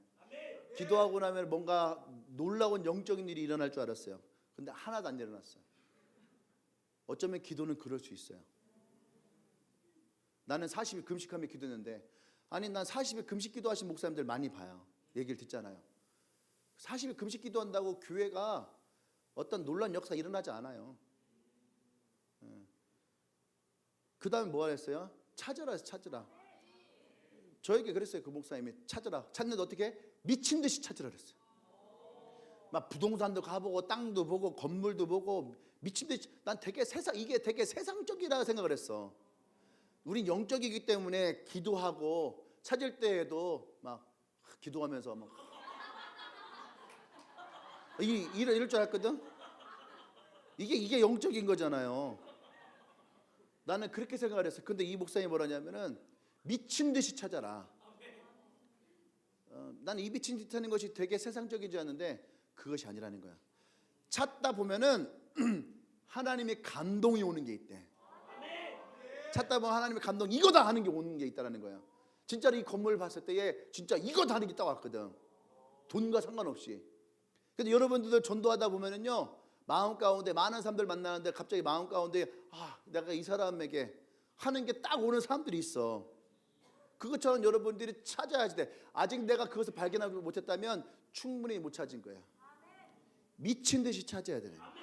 기도하고 나면 뭔가 놀라운 영적인 일이 일어날 줄 알았어요. 근데 하나도 안 일어났어요. 어쩌면 기도는 그럴 수 있어요. 나는 40일 금식하며 기도했는데, 아니 난 40일 금식 기도하신 목사님들 많이 봐요. 얘기를 듣잖아요. 40일 금식 기도한다고 교회가 어떤 놀라운 역사 일어나지 않아요. 그 다음에 뭐 했어요? 찾으라 해서 찾으라. 저에게 그랬어요. 그 목사님이 찾으라. 찾는데 어떻게? 미친 듯이 찾으라 그랬어요. 막 부동산도 가보고 땅도 보고 건물도 보고 미친 듯이. 난 이게 되게 세상적이라고 생각을 했어. 우린 영적이기 때문에 기도하고 찾을 때에도 막 기도하면서 막 이럴 줄 알았거든. 이게 영적인 거잖아요. 나는 그렇게 생각을 했어요. 근데 이 목사님이 뭐라냐면은 미친 듯이 찾아라. 나는 이 미친 듯 하는 것이 되게 세상적인 줄 알았는데 그것이 아니라는 거야. 찾다 보면은 하나님의 감동이 오는 게 있대. 찾다 보면 하나님의 감동, 이거다 하는 게 오는 게 있다라는 거야. 진짜로 이 건물을 봤을 때에 진짜 이거다 하는 게 딱 왔거든. 돈과 상관없이. 근데 여러분들도 전도하다 보면은요, 마음 가운데 많은 사람들 만나는데 갑자기 마음 가운데 내가 이 사람에게 하는 게 딱 오는 사람들이 있어. 그것처럼 여러분들이 찾아야지 돼. 아직 내가 그것을 발견하지 못했다면 충분히 못 찾은 거야. 미친 듯이 찾아야 되는 거야.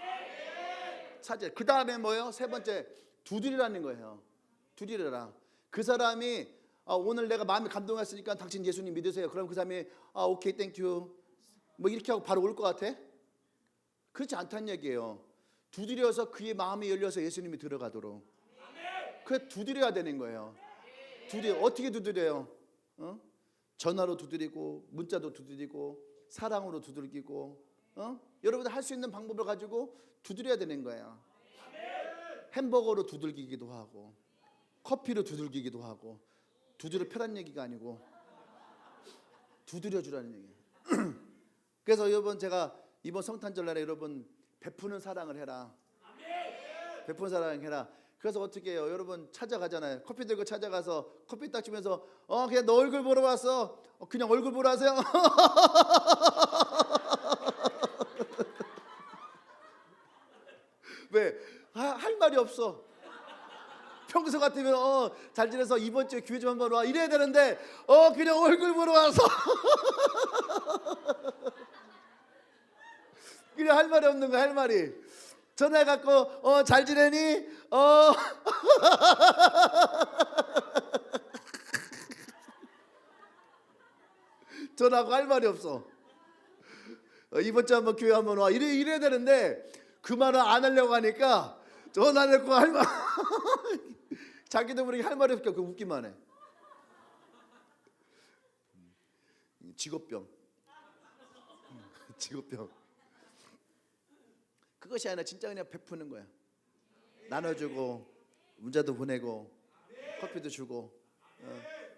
찾아야. 그 다음에 뭐예요? 세 번째, 두드리라는 거예요. 두드리라. 그 사람이 오늘 내가 마음이 감동했으니까 당신 예수님 믿으세요. 그럼 그 사람이 오케이 땡큐 뭐 이렇게 하고 바로 올 것 같아? 그렇지 않다는 얘기예요. 두드려서 그의 마음이 열려서 예수님이 들어가도록. 그래 두드려야 되는 거예요. 어떻게 두드려요? 전화로 두드리고, 문자도 두드리고, 사랑으로 두들기고, 여러분들 할 수 있는 방법을 가지고 두드려야 되는 거예요. 햄버거로 두들기기도 하고, 커피로 두들기기도 하고. 두드려 패란 얘기가 아니고 두드려 주라는 얘기예요. 그래서 여러분, 제가 이번 성탄절날에 여러분 베푸는 사랑을 해라. 베푸는 사랑을 해라. 그래서 어떻게 해요? 여러분 찾아가잖아요. 커피 들고 찾아가서 커피 딱 주면서 그냥 너 얼굴 보러 왔어. 그냥 얼굴 보러 하세요. 왜? 할 말이 없어. 평소 같으면 잘 지내서 이번 주에 교회 좀 한번 와 이래야 되는데 그냥 얼굴 보러 와서 그냥 할 말이 없는 거야. 할 말이. 전화해갖고 잘 지내니? 전화하고 할 말이 없어. 이번 주 한번 교회 한번 와 이래야 되는데 그 말을 안 하려고 하니까 전화를 할 말 자기도 모르게 할 말이 없게 그 웃기만 해. 직업병. 직업병. 그것이 아니라 진짜 그냥 베푸는 거야. 나눠주고 문자도 보내고 커피도 주고.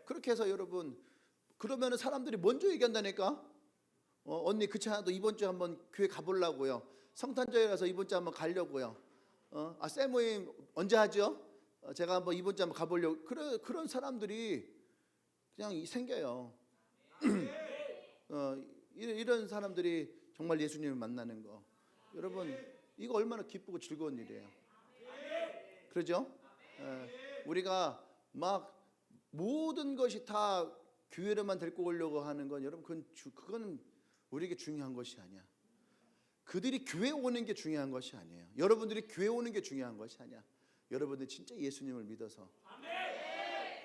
그렇게 해서 여러분, 그러면은 사람들이 먼저 얘기한다니까. 언니 그치 않아도 이번 주에 한번 교회 가보려고요. 성탄절이라서 이번 주에 한번 가려고요. 쌤 모임 언제 하죠? 제가 한번 이번 주에 한번 가보려고. 그런 사람들이 그냥 생겨요. 이런 사람들이 정말 예수님을 만나는 거, 여러분 이거 얼마나 기쁘고 즐거운 일이에요. 그러죠? 우리가 막 모든 것이 다 교회로만 데리고 오려고 하는 건, 여러분 그거는 우리에게 중요한 것이 아니야. 그들이 교회 오는 게 중요한 것이 아니에요. 여러분들이 교회 오는 게 중요한 것이 아니야. 여러분들이 진짜 예수님을 믿어서,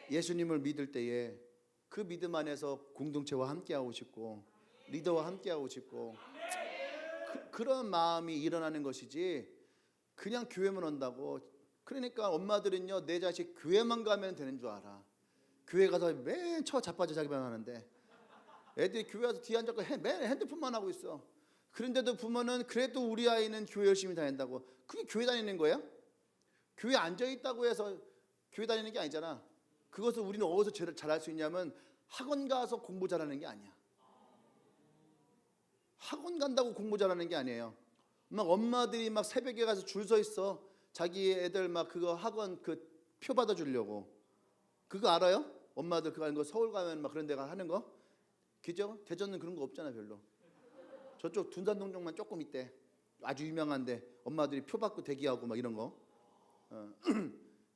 예수님을 믿을 때에 그 믿음 안에서 공동체와 함께하고 싶고 리더와 함께하고 싶고 그런 마음이 일어나는 것이지, 그냥 교회만 온다고. 그러니까 엄마들은요, 내 자식 교회만 가면 되는 줄 알아. 교회 가서 맨 처 자빠져 자기만 하는데, 애들이 교회 와서 뒤에 앉아서 맨 핸드폰만 하고 있어. 그런데도 부모는 그래도 우리 아이는 교회 열심히 다닌다고. 그게 교회 다니는 거야? 교회 앉아있다고 해서 교회 다니는 게 아니잖아. 그것을 우리는 어디서 잘할 수 있냐면, 학원 가서 공부 잘하는 게 아니야. 학원 간다고 공부 잘하는 게 아니에요. 막 엄마들이 막 새벽에 가서 줄 서 있어. 자기 애들 막 그거 학원 그 표 받아주려고. 그거 알아요? 엄마들 그거 하는 거, 서울 가면 막 그런 데가 하는 거. 그죠? 대전은 그런 거 없잖아 별로. 저쪽 둔산동쪽만 조금 있대. 아주 유명한데 엄마들이 표 받고 대기하고 막 이런 거.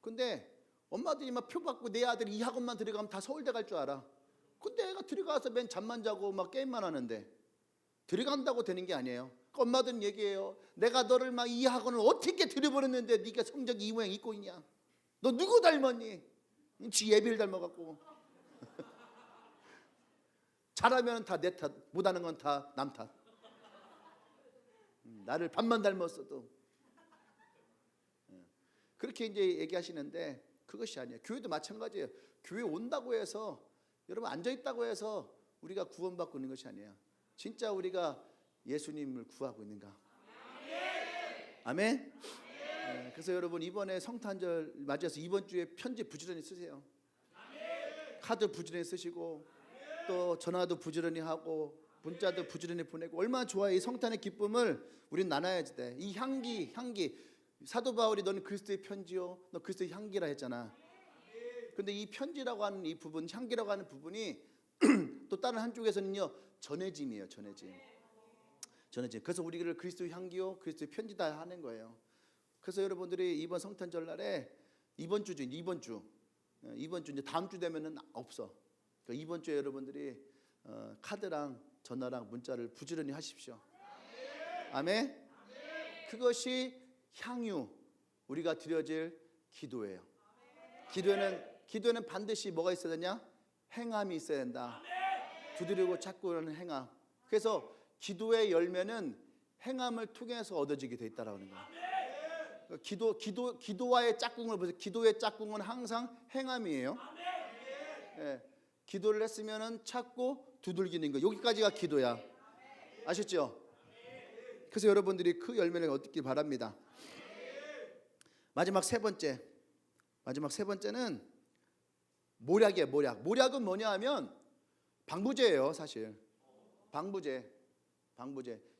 근데 엄마들이 막 표 받고 내 아들이 이 학원만 들어가면 다 서울대 갈 줄 알아. 근데 애가 들어가서 맨 잠만 자고 막 게임만 하는데 들어간다고 되는 게 아니에요. 엄마들은 얘기해요. 내가 너를 막 이 학원을 어떻게 들여보냈는데 네가 성적이 이 모양 있고 있냐. 너 누구 닮았니? 지 예비를 닮아갖고. 잘하면 다 내 탓, 못하는 건 다 남 탓. 나를 반만 닮았어도. 그렇게 이제 얘기하시는데 그것이 아니에요. 교회도 마찬가지예요. 교회 온다고 해서, 여러분 앉아있다고 해서 우리가 구원받고 있는 것이 아니에요. 진짜 우리가 예수님을 구하고 있는가? 아멘. 그래서 여러분 이번에 성탄절 맞이해서 이번 주에 편지 부지런히 쓰세요. 카드 부지런히 쓰시고 또 전화도 부지런히 하고 문자도 부지런히 보내고. 얼마나 좋아요. 이 성탄의 기쁨을 우리는 나눠야지 돼. 이 향기. 사도 바울이 너는 그리스도의 편지요, 너 그리스도의 향기라 했잖아. 근데 이 편지라고 하는 이 부분, 향기라고 하는 부분이 또 다른 한쪽에서는요, 전해짐이에요. 전해짐. 그래서 우리를 그리스도의 향기요, 그리스도의 편지다 하는 거예요. 그래서 여러분들이 이번 성탄절 날에 이번 주 이제 다음 주 되면은 없어. 그러니까 이번 주에 여러분들이 카드랑 전화랑 문자를 부지런히 하십시오. 아멘. 그것이 향유, 우리가 드려질 기도예요. 기도에는 반드시 뭐가 있어야 되냐? 행함이 있어야 된다. 두드리고 찾고는 행함. 그래서 기도의 열매는 행함을 통해서 얻어지게 돼 있다라는 거예요. 기도와의 짝꿍을 보세요. 기도의 짝꿍은 항상 행함이에요. 기도를 했으면은 찾고 두들기는 거. 여기까지가 기도야. 아셨죠? 그래서 여러분들이 그 열매를 얻기 바랍니다. 마지막 세 번째는 모략이에요. 모략은 뭐냐 하면 방부제예요, 사실. 방부제.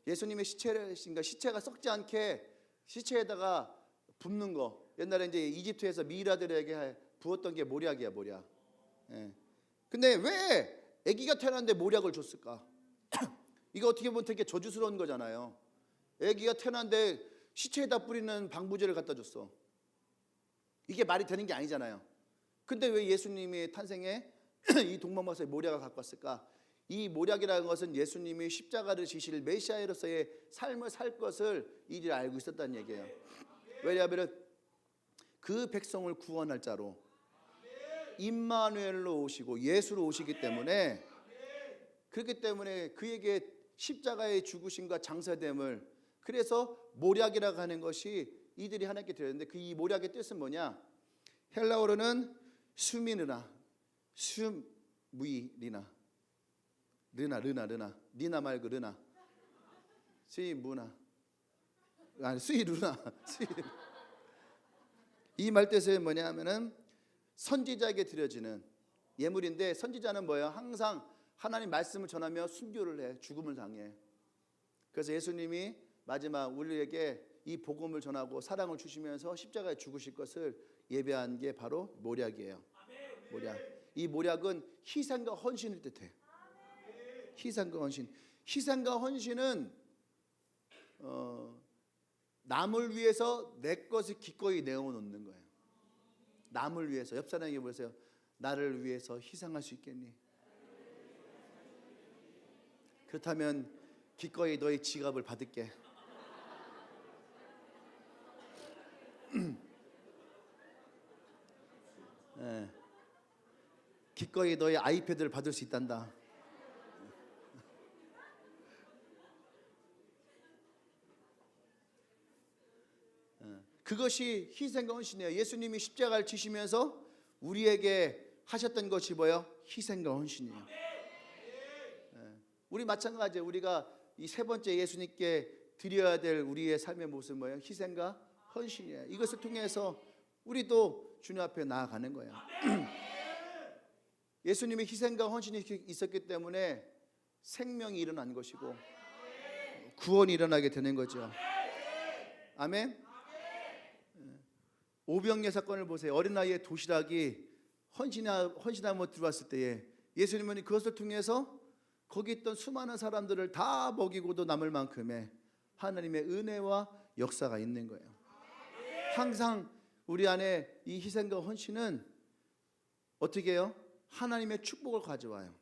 예수님의 시체가 썩지 않게 시체에다가 붓는 거. 옛날에 이제 이집트에서 미이라들에게 부었던 게 모략이야, 모략. 근데 왜 아기가 태어났는데 모략을 줬을까? 이거 어떻게 보면 되게 저주스러운 거잖아요. 아기가 태어났는데 시체에다 뿌리는 방부제를 갖다 줬어. 이게 말이 되는 게 아니잖아요. 근데 왜 예수님이 탄생에 이 동방마사에 모략을 갖고 왔을까? 이 모략이라는 것은 예수님이 십자가를 지실 메시아로서의 삶을 살 것을 이들이 알고 있었다는 얘기예요. 왜냐하면 그 백성을 구원할 자로 임마누엘로 오시고 예수로 오시기 때문에, 그렇기 때문에 그에게 십자가의 죽으심과 장사됨을, 그래서 모략이라고 하는 것이 이들이 하나님께 드렸는데, 그 이 모략의 뜻은 뭐냐? 헬라어로는 수미르나, 수무이리나, 르나, 니나 말고 르나, 시무나. 아니 수이루나 이 말뜻은 뭐냐면은 선지자에게 드려지는 예물인데, 선지자는 뭐예요? 항상 하나님 말씀을 전하며 순교를 해, 죽음을 당해. 그래서 예수님이 마지막 우리에게 이 복음을 전하고 사랑을 주시면서 십자가에 죽으실 것을 예배한 게 바로 모략이에요. 모략. 이 모략은 희생과 헌신을 뜻해. 희생과 헌신. 희생과 헌신은 남을 위해서 내 것을 기꺼이 내어놓는 거예요. 남을 위해서. 옆 사람에게 보세요. 나를 위해서 희생할 수 있겠니? 그렇다면 기꺼이 너의 지갑을 받을게. 네. 기꺼이 너의 아이패드를 받을 수 있단다. 그것이 희생과 헌신이에요. 예수님이 십자가를 지시면서 우리에게 하셨던 것이 뭐예요? 희생과 헌신이에요. 우리 마찬가지예요. 우리가 이 세 번째 예수님께 드려야 될 우리의 삶의 모습은 뭐예요? 희생과 헌신이에요. 이것을 통해서 우리도 주님 앞에 나아가는 거예요. 예수님이 희생과 헌신이 있었기 때문에 생명이 일어난 것이고 구원이 일어나게 되는 거죠. 아멘. 오병이어 사건을 보세요. 어린 나이에 도시락이 헌신하며 들어왔을 때에 예수님은 그것을 통해서 거기 있던 수많은 사람들을 다 먹이고도 남을 만큼의 하나님의 은혜와 역사가 있는 거예요. 항상 우리 안에 이 희생과 헌신은 어떻게 해요? 하나님의 축복을 가져와요.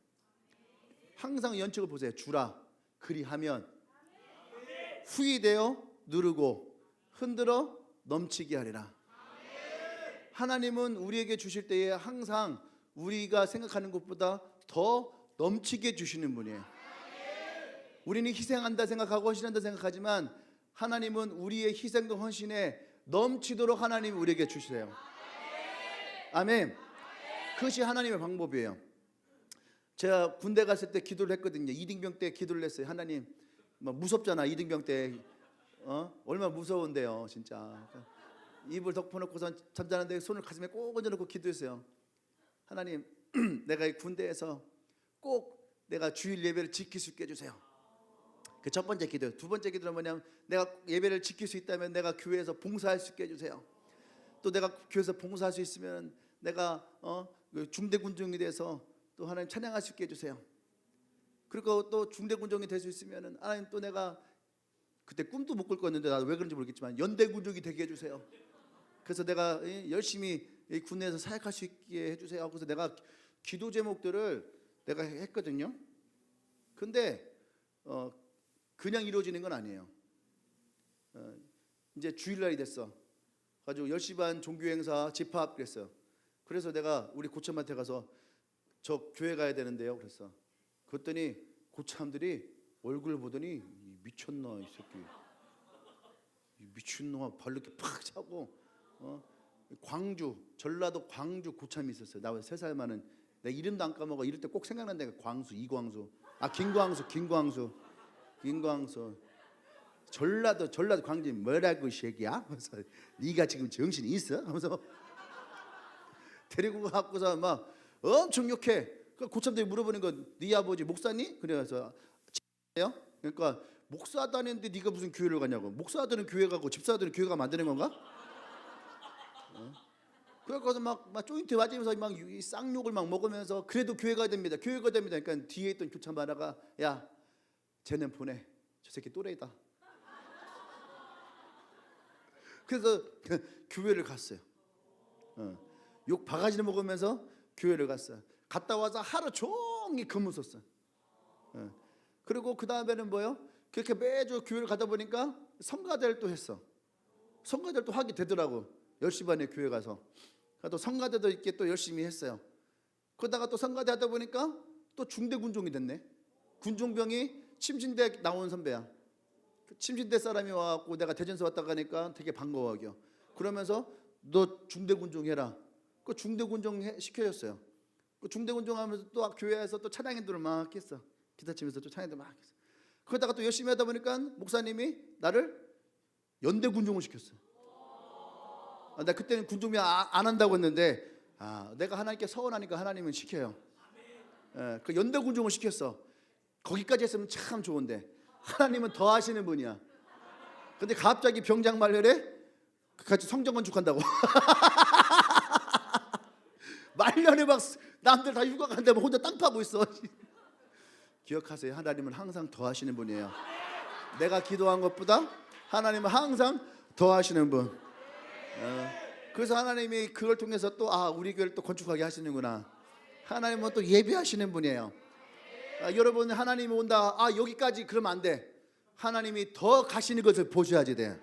항상 연측을 보세요. 주라 그리하면 후히 되어 누르고 흔들어 넘치게 하리라. 하나님은 우리에게 주실 때에 항상 우리가 생각하는 것보다 더 넘치게 주시는 분이에요. 우리는 희생한다 생각하고 헌신한다 생각하지만 하나님은 우리의 희생과 헌신에 넘치도록 하나님이 우리에게 주세요. 아멘. 그것이 하나님의 방법이에요. 제가 군대 갔을 때 기도를 했거든요. 이등병 때 기도를 했어요. 하나님, 무섭잖아. 이등병 때 얼마나 무서운데요, 진짜. 입을 덮어놓고선 잠자는데 손을 가슴에 꼭 얹어놓고 기도했어요. 하나님, 내가 이 군대에서 꼭 내가 주일 예배를 지킬 수 있게 해주세요. 그 첫 번째 기도. 두 번째 기도는 뭐냐면 내가 예배를 지킬 수 있다면 내가 교회에서 봉사할 수 있게 해주세요. 또 내가 교회에서 봉사할 수 있으면 내가 중대 군종이 돼서 또 하나님 찬양할 수 있게 해주세요. 그리고 또 중대 군종이 될 수 있으면 하나님 또 내가 그때 꿈도 못 꿨는데 나도 왜 그런지 모르겠지만 연대 군종이 되게 해주세요. 그래서 내가 열심히 군내에서 사역할 수 있게 해주세요. 그래서 내가 기도 제목들을 내가 했거든요. 근데 그냥 이루어지는 건 아니에요. 이제 주일날이 됐어. 가지고 10시 반 종교행사 집합 그랬어요. 그래서 내가 우리 고참한테 가서 저 교회 가야 되는데요. 그랬어. 그랬더니 고참들이 얼굴 보더니 미쳤나 이 새끼. 미친놈아 발로 이렇게 팍 차고 광주 전라도 광주 고참이 있었어요. 나 3살 많은 내 이름도 안 까먹어. 이럴 때 꼭 생각난다. 광수 이광수 김광수 전라도 광주 뭐라고 이 새끼야? 그래서 네가 지금 정신이 있어? 하면서 데리고 갖고서 막 엄청 욕해. 그 고참들이 물어보는 건 네 아버지 목사니? 그래서 그러니까 목사도 아닌데 네가 무슨 교회를 가냐고. 목사들은 교회 가고 집사들은 교회가 만드는 건가? 그래서 막 조인트 맞으면서 막 쌍욕을 막 먹으면서 그래도 교회가 됩니다. 교회가 됩니다. 그러니까 뒤에 있던 교참 하나가 야, 쟤는 보내. 저 새끼 또래이다. 그래서 교회를 갔어요. 욕 바가지를 먹으면서 교회를 갔어요. 갔다 와서 하루 종일 근무 썼어요. 그리고 그 다음에는 뭐요? 그렇게 매주 교회를 가다 보니까 성가대를 또 했어. 성가대를 또 하게 되더라고. 10시 반에 교회 가서. 또 성가대도 있게 또 열심히 했어요. 그러다가 또 성가대 하다 보니까 또 중대 군종이 됐네. 군종병이 침신대 나온 선배야. 침신대 사람이 와갖고 내가 대전서 왔다 가니까 되게 반가워하겨. 그러면서 너 중대 군종 해라. 그 중대 군종 시켜줬어요. 그 중대 군종 하면서 또 교회에서 또 찬양인들을 막 했어. 기타 치면서 또 찬양인들 막 했어. 그러다가 또 열심히 하다 보니까 목사님이 나를 연대 군종을 시켰어요. 나 그때는 군종이 안 한다고 했는데 내가 하나님께 서운하니까 하나님은 시켜요. 그 연대 군종을 시켰어. 거기까지 했으면 참 좋은데 하나님은 더 하시는 분이야. 근데 갑자기 병장 말년에 같이 성전 건축한다고. 말년에 막 남들 다 휴가 간다고 혼자 땅 파고 있어. 기억하세요. 하나님은 항상 더 하시는 분이에요. 내가 기도한 것보다 하나님은 항상 더 하시는 분. 그래서 하나님이 그걸 통해서 또 우리 교회를 또 건축하게 하시는구나. 하나님은 또 예배하시는 분이에요. 여러분, 하나님이 온다. 여기까지 그러면 안 돼. 하나님이 더 가시는 것을 보셔야지 돼.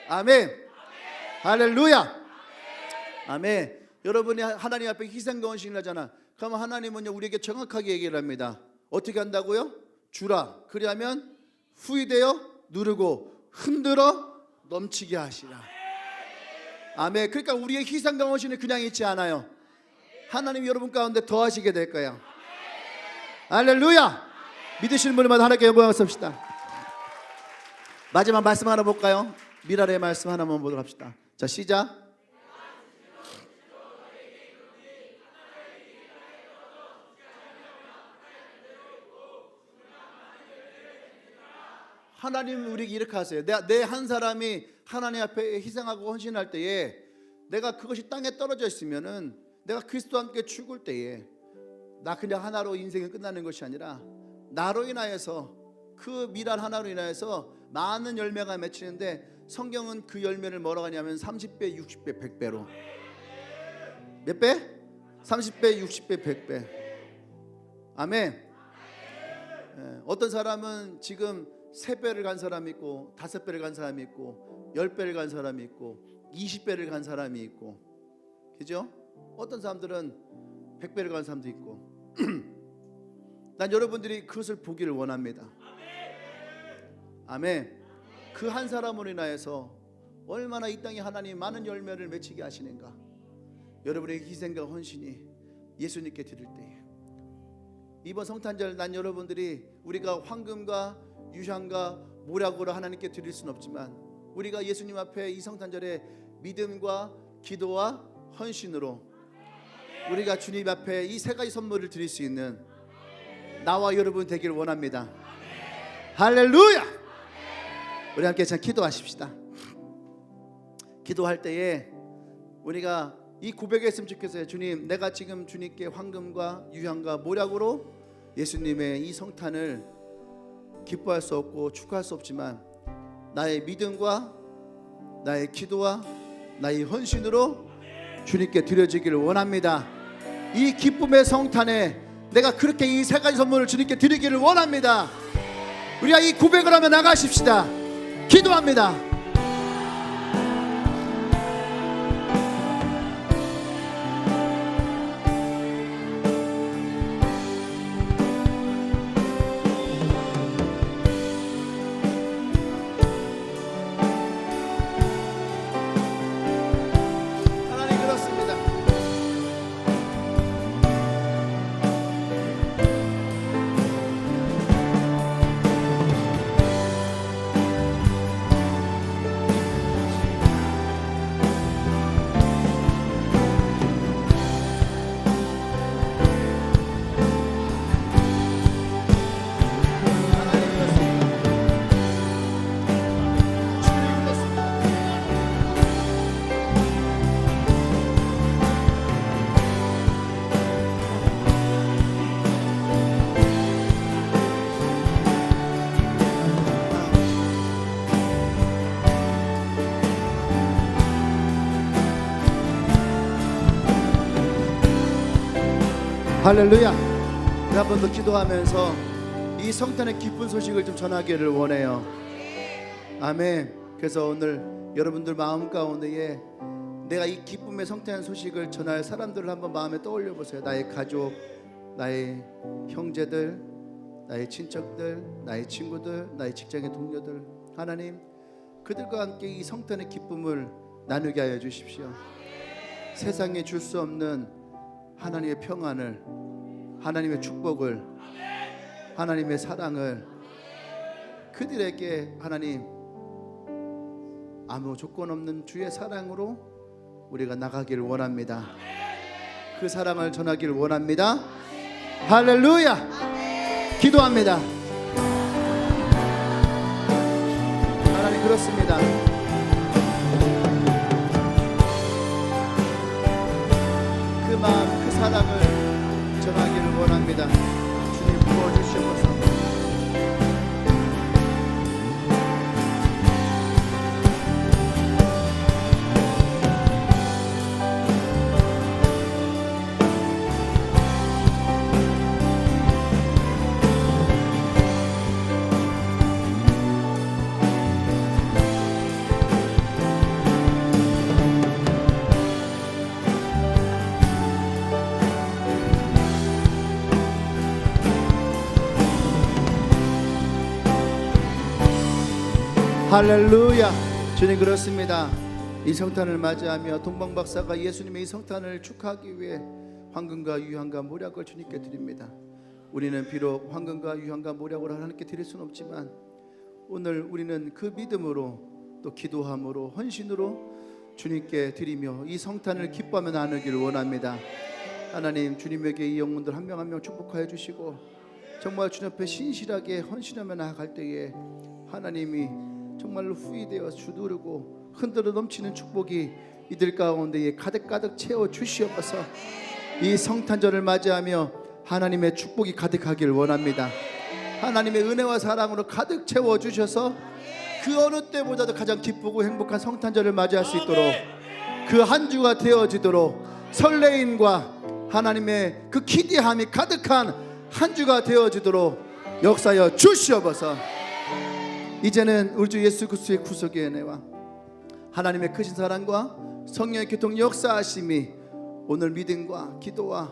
아멘. 할렐루야. 아멘. 여러분이 하나님 앞에 희생과 헌신을 하잖아. 그러면 하나님은요 우리에게 정확하게 얘기를 합니다. 어떻게 한다고요? 주라. 그리하면 후이되어 누르고 흔들어 넘치게 하시라. 아멘. 그러니까 우리의 희생과 헌신이 그냥 있지 않아요. 하나님이 여러분 가운데 더 하시게 될 거예요. 할렐루야. 믿으시는 분들마다 하나님께 영광을 씁시다. 마지막 말씀 하나 볼까요? 미랄의 말씀 하나만 보도록 합시다. 자, 시작. 하나님은 우리에게 이렇게 하세요. 내 한 사람이 하나님 앞에 희생하고 헌신할 때에 내가 그것이 땅에 떨어져 있으면은 내가 그리스도와 함께 죽을 때에 나 그냥 하나로 인생이 끝나는 것이 아니라 나로 인하여서 그 미랄 하나로 인하여서 많은 열매가 맺히는데 성경은 그 열매를 뭐라고 하냐면 30배, 60배, 100배로. 몇 배? 30배, 60배, 100배. 아멘. 어떤 사람은 지금 3배를 간 사람이 있고 5배를 간 사람이 있고 10배를 간 사람이 있고 20배를 간 사람이 있고, 그죠? 어떤 사람들은 100배를 간 사람도 있고. 난 여러분들이 그것을 보기를 원합니다. 아멘. 그 한 사람으로 인하여서 얼마나 이 땅에 하나님 많은 열매를 맺히게 하시는가. 여러분의 희생과 헌신이 예수님께 드릴 때에 이번 성탄절 난 여러분들이 우리가 황금과 유향과 모략으로 하나님께 드릴 수는 없지만 우리가 예수님 앞에 이 성탄절에 믿음과 기도와 헌신으로 우리가 주님 앞에 이 3가지 선물을 드릴 수 있는 나와 여러분 되기를 원합니다. 할렐루야. 우리 함께 참 기도하십시다. 기도할 때에 우리가 이 고백했으면 좋겠어요. 주님, 내가 지금 주님께 황금과 유향과 모략으로 예수님의 이 성탄을 기뻐할 수 없고 축하할 수 없지만 나의 믿음과 나의 기도와 나의 헌신으로 주님께 드려지기를 원합니다. 이 기쁨의 성탄에 내가 그렇게 이 3가지 선물을 주님께 드리기를 원합니다. 우리가 이 고백을 하며 나가십시다. 기도합니다. 할렐루야. 한 번 더 기도하면서 이 성탄의 기쁜 소식을 좀 전하기를 원해요. 아멘. 그래서 오늘 여러분들 마음 가운데에 내가 이 기쁨의 성탄의 소식을 전할 사람들을 한번 마음에 떠올려 보세요. 나의 가족, 나의 형제들, 나의 친척들, 나의 친구들, 나의 직장의 동료들, 하나님 그들과 함께 이 성탄의 기쁨을 나누게 하여 주십시오. 세상에 줄 수 없는 하나님의 평안을, 하나님의 축복을, 하나님의 사랑을 그들에게 하나님 아무 조건 없는 주의 사랑으로 우리가 나가기를 원합니다. 그 사랑을 전하기를 원합니다. 할렐루야. 기도합니다. 하나님, 그렇습니다. 그 마음, 그 사랑을 전하기를 원합니다. 주님 부어주시옵소서. 할렐루야. 주님, 그렇습니다. 이 성탄을 맞이하며 동방박사가 예수님의 이 성탄을 축하하기 위해 황금과 유향과 모략을 주님께 드립니다. 우리는 비록 황금과 유향과 모략을 하나님께 드릴 수는 없지만 오늘 우리는 그 믿음으로 또 기도함으로 헌신으로 주님께 드리며 이 성탄을 기뻐하며 나누기를 원합니다. 하나님, 주님에게 이 영혼들 한 명 한 명 축복하여 주시고 정말 주님 앞에 신실하게 헌신하며 나아갈 때에 하나님이 정말로 후이되어 주두르고 흔들어 넘치는 축복이 이들 가운데에 가득가득 채워 주시옵소서. 이 성탄절을 맞이하며 하나님의 축복이 가득하기를 원합니다. 하나님의 은혜와 사랑으로 가득 채워 주셔서 그 어느 때보다도 가장 기쁘고 행복한 성탄절을 맞이할 수 있도록 그 한 주가 되어지도록 설레임과 하나님의 그 기대함이 가득한 한 주가 되어지도록 역사여 주시옵소서. 이제는 우리 주 예수 그리스도의 구속의 은혜와 하나님의 크신 사랑과 성령의 교통 역사하심이 오늘 믿음과 기도와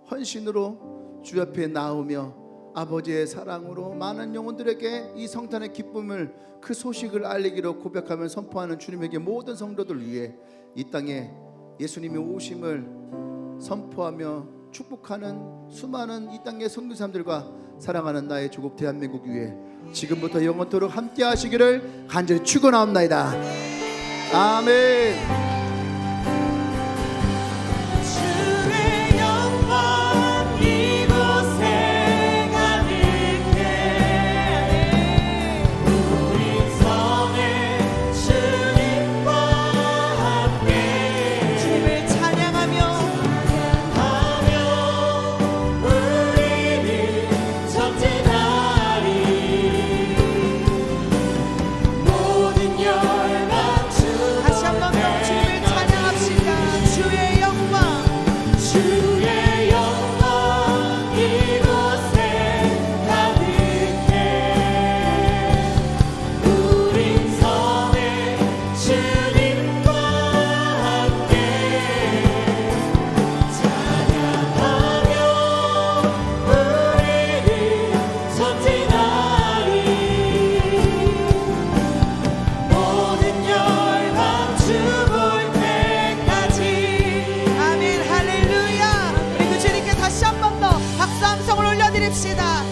헌신으로 주 앞에 나오며 아버지의 사랑으로 많은 영혼들에게 이 성탄의 기쁨을 그 소식을 알리기로 고백하며 선포하는 주님에게 모든 성도들 위해 이 땅에 예수님의 오심을 선포하며 축복하는 수많은 이 땅의 선교사님들과 사랑하는 나의 조국 대한민국 위해 지금부터 영원토록 함께 하시기를 간절히 축원하옵나이다. 아멘. 드립시다.